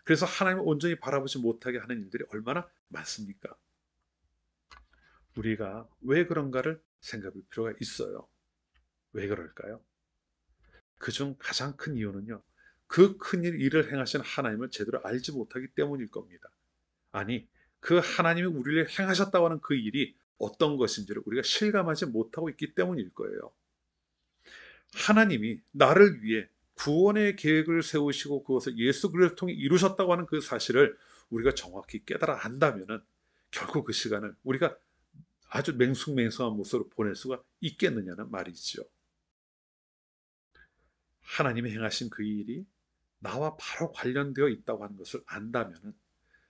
그래서 하나님을 온전히 바라보지 못하게 하는 일들이 얼마나 많습니까? 우리가 왜 그런가를 생각할 필요가 있어요. 왜 그럴까요? 그중 가장 큰 이유는요, 그 큰 일을 행하신 하나님을 제대로 알지 못하기 때문일 겁니다. 아니, 그 하나님이 우리를 행하셨다고 하는 그 일이 어떤 것인지를 우리가 실감하지 못하고 있기 때문일 거예요. 하나님이 나를 위해 구원의 계획을 세우시고 그것을 예수 그리스도를 통해 이루셨다고 하는 그 사실을 우리가 정확히 깨달아 안다면은 결국 그 시간을 우리가 아주 맹숭맹숭한 모습으로 보낼 수가 있겠느냐는 말이죠. 하나님이 행하신 그 일이 나와 바로 관련되어 있다고 하는 것을 안다면은,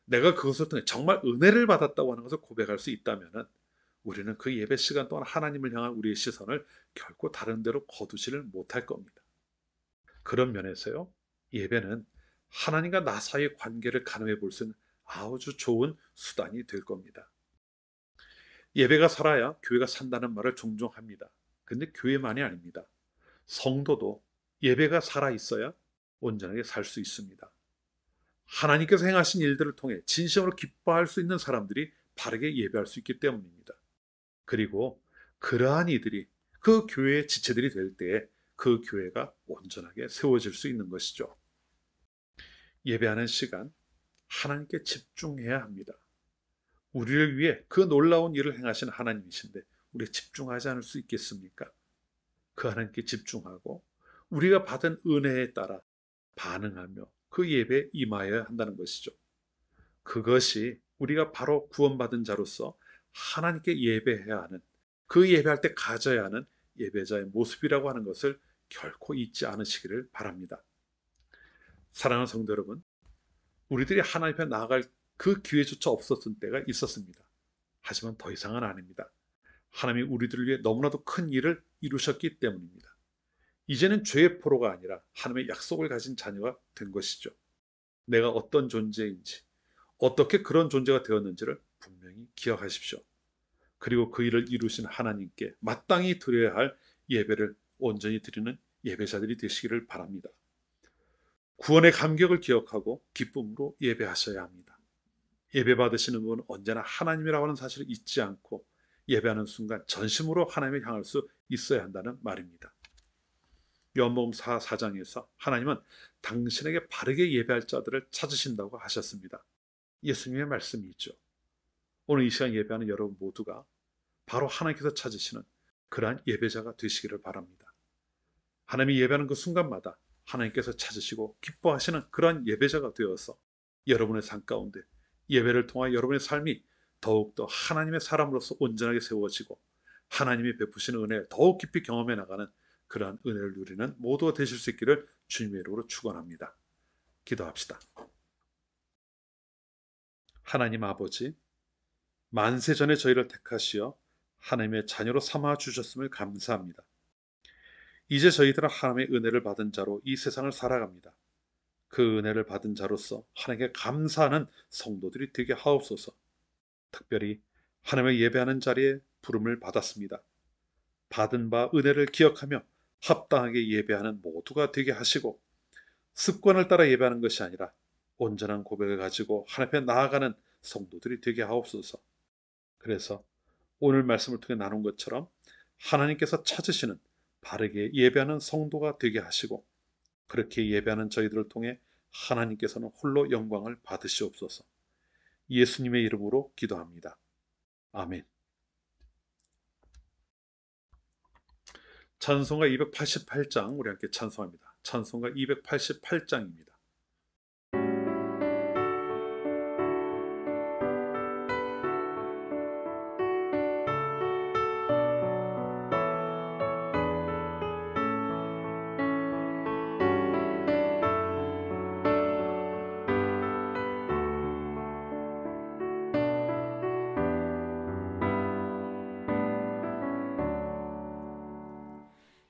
내가 그것을 통해 정말 은혜를 받았다고 하는 것을 고백할 수 있다면은, 우리는 그 예배 시간 동안 하나님을 향한 우리의 시선을 결코 다른 데로 거두지를 못할 겁니다. 그런 면에서요, 예배는 하나님과 나 사이의 관계를 가늠해 볼 수 있는 아주 좋은 수단이 될 겁니다. 예배가 살아야 교회가 산다는 말을 종종 합니다. 근데 교회만이 아닙니다. 성도도 예배가 살아 있어야 온전하게 살 수 있습니다. 하나님께서 행하신 일들을 통해 진심으로 기뻐할 수 있는 사람들이 바르게 예배할 수 있기 때문입니다. 그리고 그러한 이들이 그 교회의 지체들이 될 때에 그 교회가 온전하게 세워질 수 있는 것이죠. 예배하는 시간, 하나님께 집중해야 합니다. 우리를 위해 그 놀라운 일을 행하신 하나님이신데 우리가 집중하지 않을 수 있겠습니까? 그 하나님께 집중하고 우리가 받은 은혜에 따라 반응하며 그 예배에 임하여야 한다는 것이죠. 그것이 우리가 바로 구원받은 자로서 하나님께 예배해야 하는, 그 예배할 때 가져야 하는 예배자의 모습이라고 하는 것을 결코 잊지 않으시기를 바랍니다. 사랑하는 성도 여러분, 우리들이 하나님 앞에 나아갈 그 기회조차 없었던 때가 있었습니다. 하지만 더 이상은 아닙니다. 하나님이 우리들을 위해 너무나도 큰 일을 이루셨기 때문입니다. 이제는 죄의 포로가 아니라 하나님의 약속을 가진 자녀가 된 것이죠. 내가 어떤 존재인지, 어떻게 그런 존재가 되었는지를 분명히 기억하십시오. 그리고 그 일을 이루신 하나님께 마땅히 드려야 할 예배를 온전히 드리는 예배자들이 되시기를 바랍니다. 구원의 감격을 기억하고 기쁨으로 예배하셔야 합니다. 예배 받으시는 분은 언제나 하나님이라고 하는 사실을 잊지 않고 예배하는 순간 전심으로 하나님을 향할 수 있어야 한다는 말입니다. 요한복음 4장에서 하나님은 당신에게 바르게 예배할 자들을 찾으신다고 하셨습니다. 예수님의 말씀이 있죠. 오늘 이 시간 예배하는 여러분 모두가 바로 하나님께서 찾으시는 그러한 예배자가 되시기를 바랍니다. 하나님이 예배하는 그 순간마다 하나님께서 찾으시고 기뻐하시는 그러한 예배자가 되어서 여러분의 삶 가운데 예배를 통하여 여러분의 삶이 더욱더 하나님의 사람으로서 온전하게 세워지고 하나님이 베푸시는 은혜를 더욱 깊이 경험해 나가는 그러한 은혜를 누리는 모두가 되실 수 있기를 주님의 이름으로 축원합니다. 기도합시다. 하나님 아버지, 만세 전에 저희를 택하시어 하나님의 자녀로 삼아 주셨음을 감사합니다. 이제 저희들은 하나님의 은혜를 받은 자로 이 세상을 살아갑니다. 그 은혜를 받은 자로서 하나님께 감사하는 성도들이 되게 하옵소서. 특별히 하나님을 예배하는 자리에 부름을 받았습니다. 받은 바 은혜를 기억하며 합당하게 예배하는 모두가 되게 하시고, 습관을 따라 예배하는 것이 아니라 온전한 고백을 가지고 하나님 앞에 나아가는 성도들이 되게 하옵소서. 그래서 오늘 말씀을 통해 나눈 것처럼 하나님께서 찾으시는 바르게 예배하는 성도가 되게 하시고, 그렇게 예배하는 저희들을 통해 하나님께서는 홀로 영광을 받으시옵소서. 예수님의 이름으로 기도합니다. 아멘. 찬송가 288장 우리 함께 찬송합니다. 찬송가 288장입니다.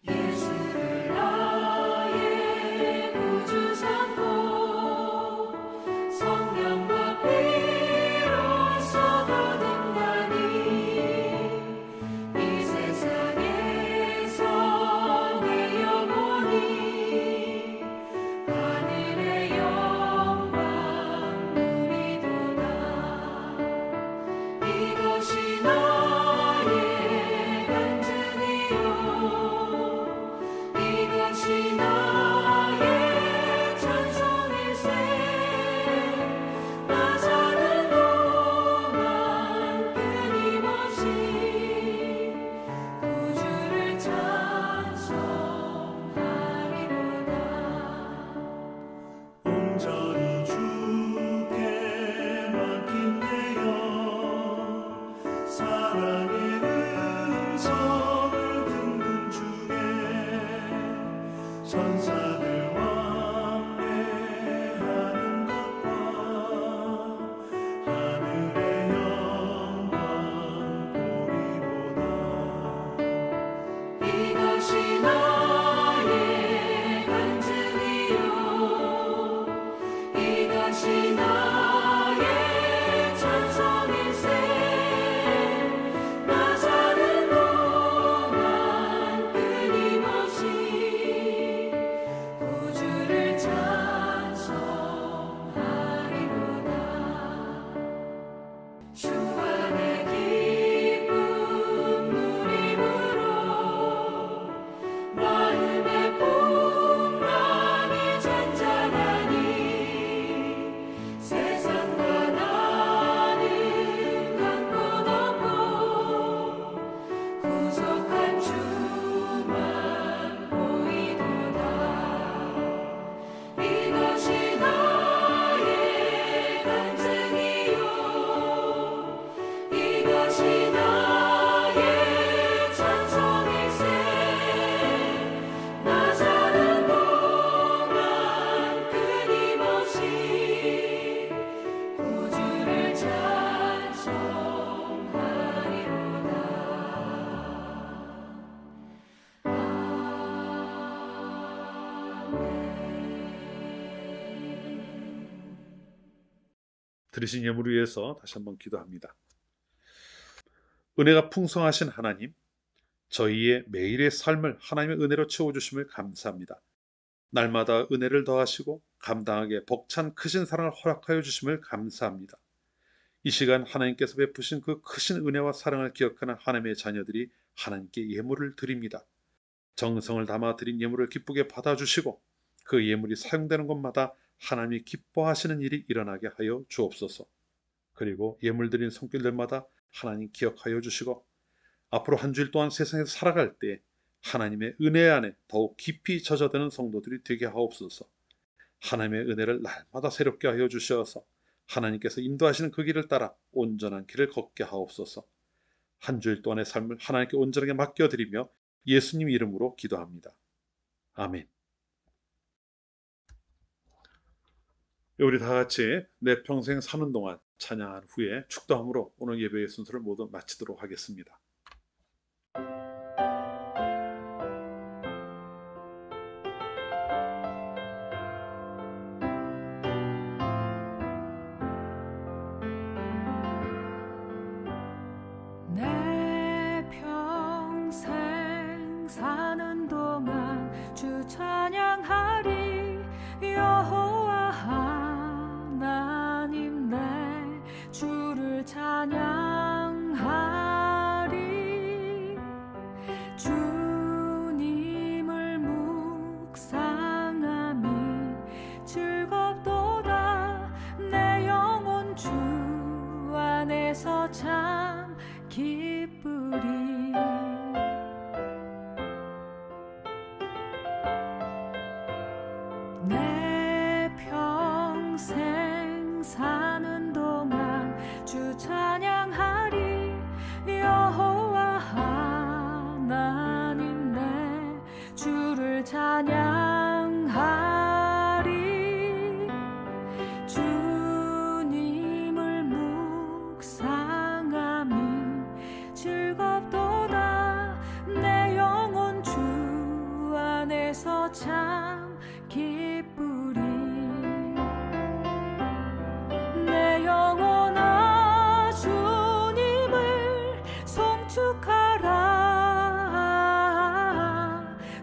예수를 나의 구주 삼고 성령과 피로써 거듭나니 이 세상에서 내 영혼이 하늘의 영광 누리도다. 이것이 나의 간증이요 이것이 나의 찬송일세. 나 사는 동안 끊임없이 구주를 찬송하리로다. 온전히 주께 맡긴 내 영, 사랑의 음성을 듣는 중에 천사들 왕래하는 것과 하늘의 영광 보리로다. 이것이 나의 간증이요 이것이 나의 찬송일세. 나 사는 동안 끊임없이 구주를 찬송하리로다. 주 안에 기쁨 누림으로 마음의 풍랑이 잔잔하니 세상과 나는 간 곳 없고 구속한 주만 보이도다. 이것이 나의 간증이요 이것이 나의 찬송일세. 나 사는 동안 끊임없이 구주를 찬송하리로다. 들으신 예물을 위해서 다시 한번 기도합니다. 은혜가 풍성하신 하나님, 저희의 매일의 삶을 하나님의 은혜로 채워주심을 감사합니다. 날마다 은혜를 더하시고 감당하게 벅찬 크신 사랑을 허락하여 주심을 감사합니다. 이 시간 하나님께서 베푸신 그 크신 은혜와 사랑을 기억하는 하나님의 자녀들이 하나님께 예물을 드립니다. 정성을 담아 드린 예물을 기쁘게 받아주시고 그 예물이 사용되는 곳마다 하나님이 기뻐하시는 일이 일어나게 하여 주옵소서. 그리고 예물 드린 손길들마다 하나님 기억하여 주시고 앞으로 한 주일 동안 세상에서 살아갈 때 하나님의 은혜 안에 더욱 깊이 젖어드는 성도들이 되게 하옵소서. 하나님의 은혜를 날마다 새롭게 하여 주셔서 하나님께서 인도하시는 그 길을 따라 온전한 길을 걷게 하옵소서. 한 주일 동안의 삶을 하나님께 온전하게 맡겨드리며 예수님 이름으로 기도합니다. 아멘. 우리 다 같이 내 평생 사는 동안 찬양한 후에 축도함으로 오늘 예배의 순서를 모두 마치도록 하겠습니다. 내 평생 사는 동안 주 찬양하리. 여호와 하나님 내 주를 찬양하리. 주님을 묵상함이 즐겁도다. 내 영혼 주 안에서 참 기쁘리. 내 평생 사는 동안 주 찬양하리. 여호와 하나님 내 주를 찬양하리. 주님을 묵상함이 즐겁도다. 내 영혼 주 안에서 참 기쁘리. 내 영혼아 주님을 송축하라.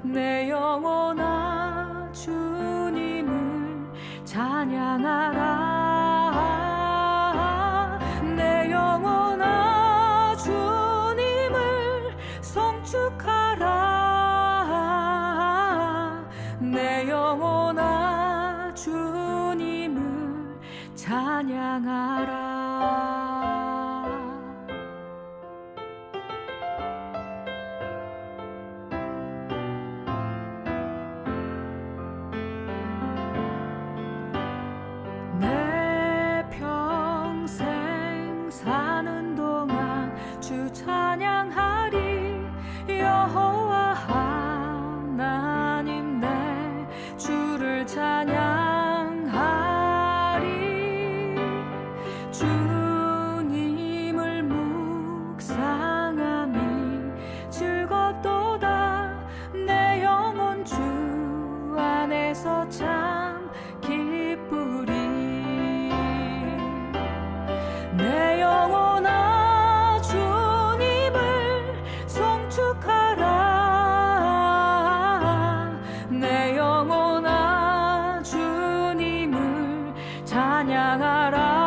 내 영혼아 주님을 찬양하라. 내 영혼아 주님을 송축하라. 내 영혼아 주님을 찬양하라. 내 평생 사는 동안 주 찬양하리. 여호와 하나님 내 주를 찬양하리. 주님을 묵상함이 즐겁도다. 내 영혼 주 안에서 참 기쁘리. 내 영혼아 주님을 송축하라. 내 영혼아 주님을 찬양하라.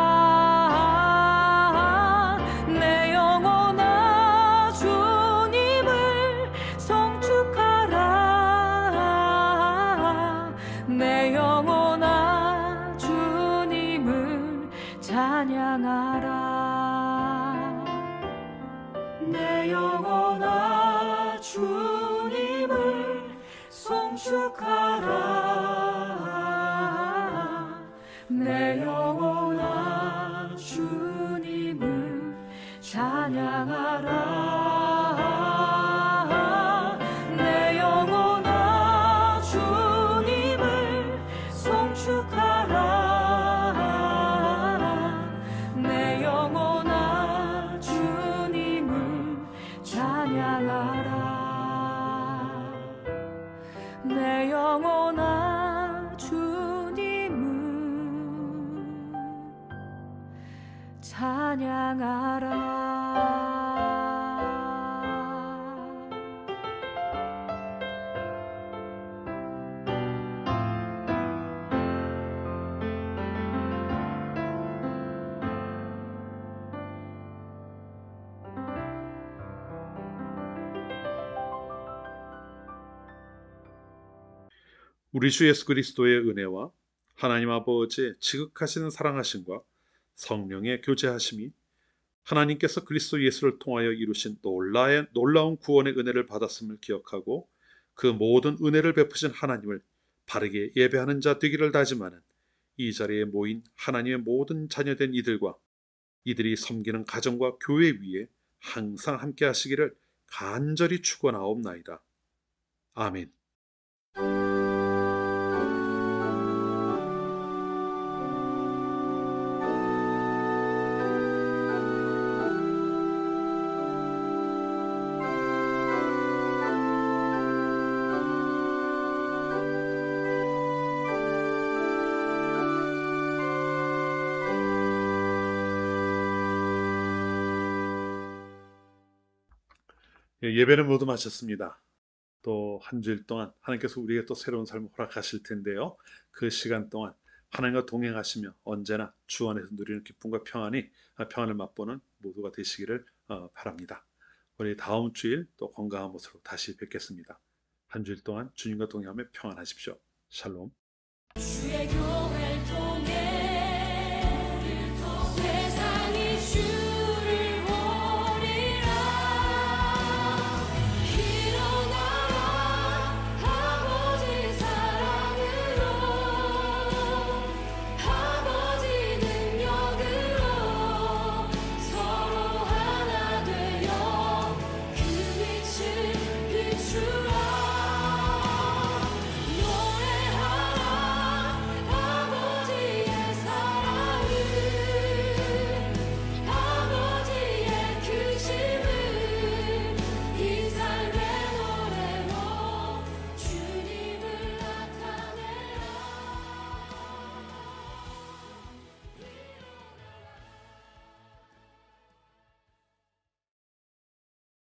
내 영혼아 주님을 송축하라. 내 영혼아 주님을 찬양하라. 내 영혼아 주님을 송축하라. 내 영혼아 주님을 찬양하라. 내 영혼아 주님을 송축하라. 내 영혼아 주님을 찬양하라. 내 영혼아 주님을 찬양하라. 우리 주 예수 그리스도의 은혜와 하나님 아버지의 지극하신 사랑하심과 성령의 교제하심이 하나님께서 그리스도 예수를 통하여 이루신 놀라운 구원의 은혜를 받았음을 기억하고 그 모든 은혜를 베푸신 하나님을 바르게 예배하는 자 되기를 다짐하는 이 자리에 모인 하나님의 모든 자녀된 이들과 이들이 섬기는 가정과 교회 위에 항상 함께 하시기를 간절히 축원하옵나이다. 아멘. 예배는 모두 마쳤습니다. 또 한 주일 동안 하나님께서 우리에게 또 새로운 삶을 허락하실 텐데요. 그 시간 동안 하나님과 동행하시며 언제나 주 안에서 누리는 기쁨과 평안을 맛보는 모두가 되시기를 바랍니다. 우리 다음 주일 또 건강한 모습으로 다시 뵙겠습니다. 한 주일 동안 주님과 동행하며 평안하십시오. 샬롬.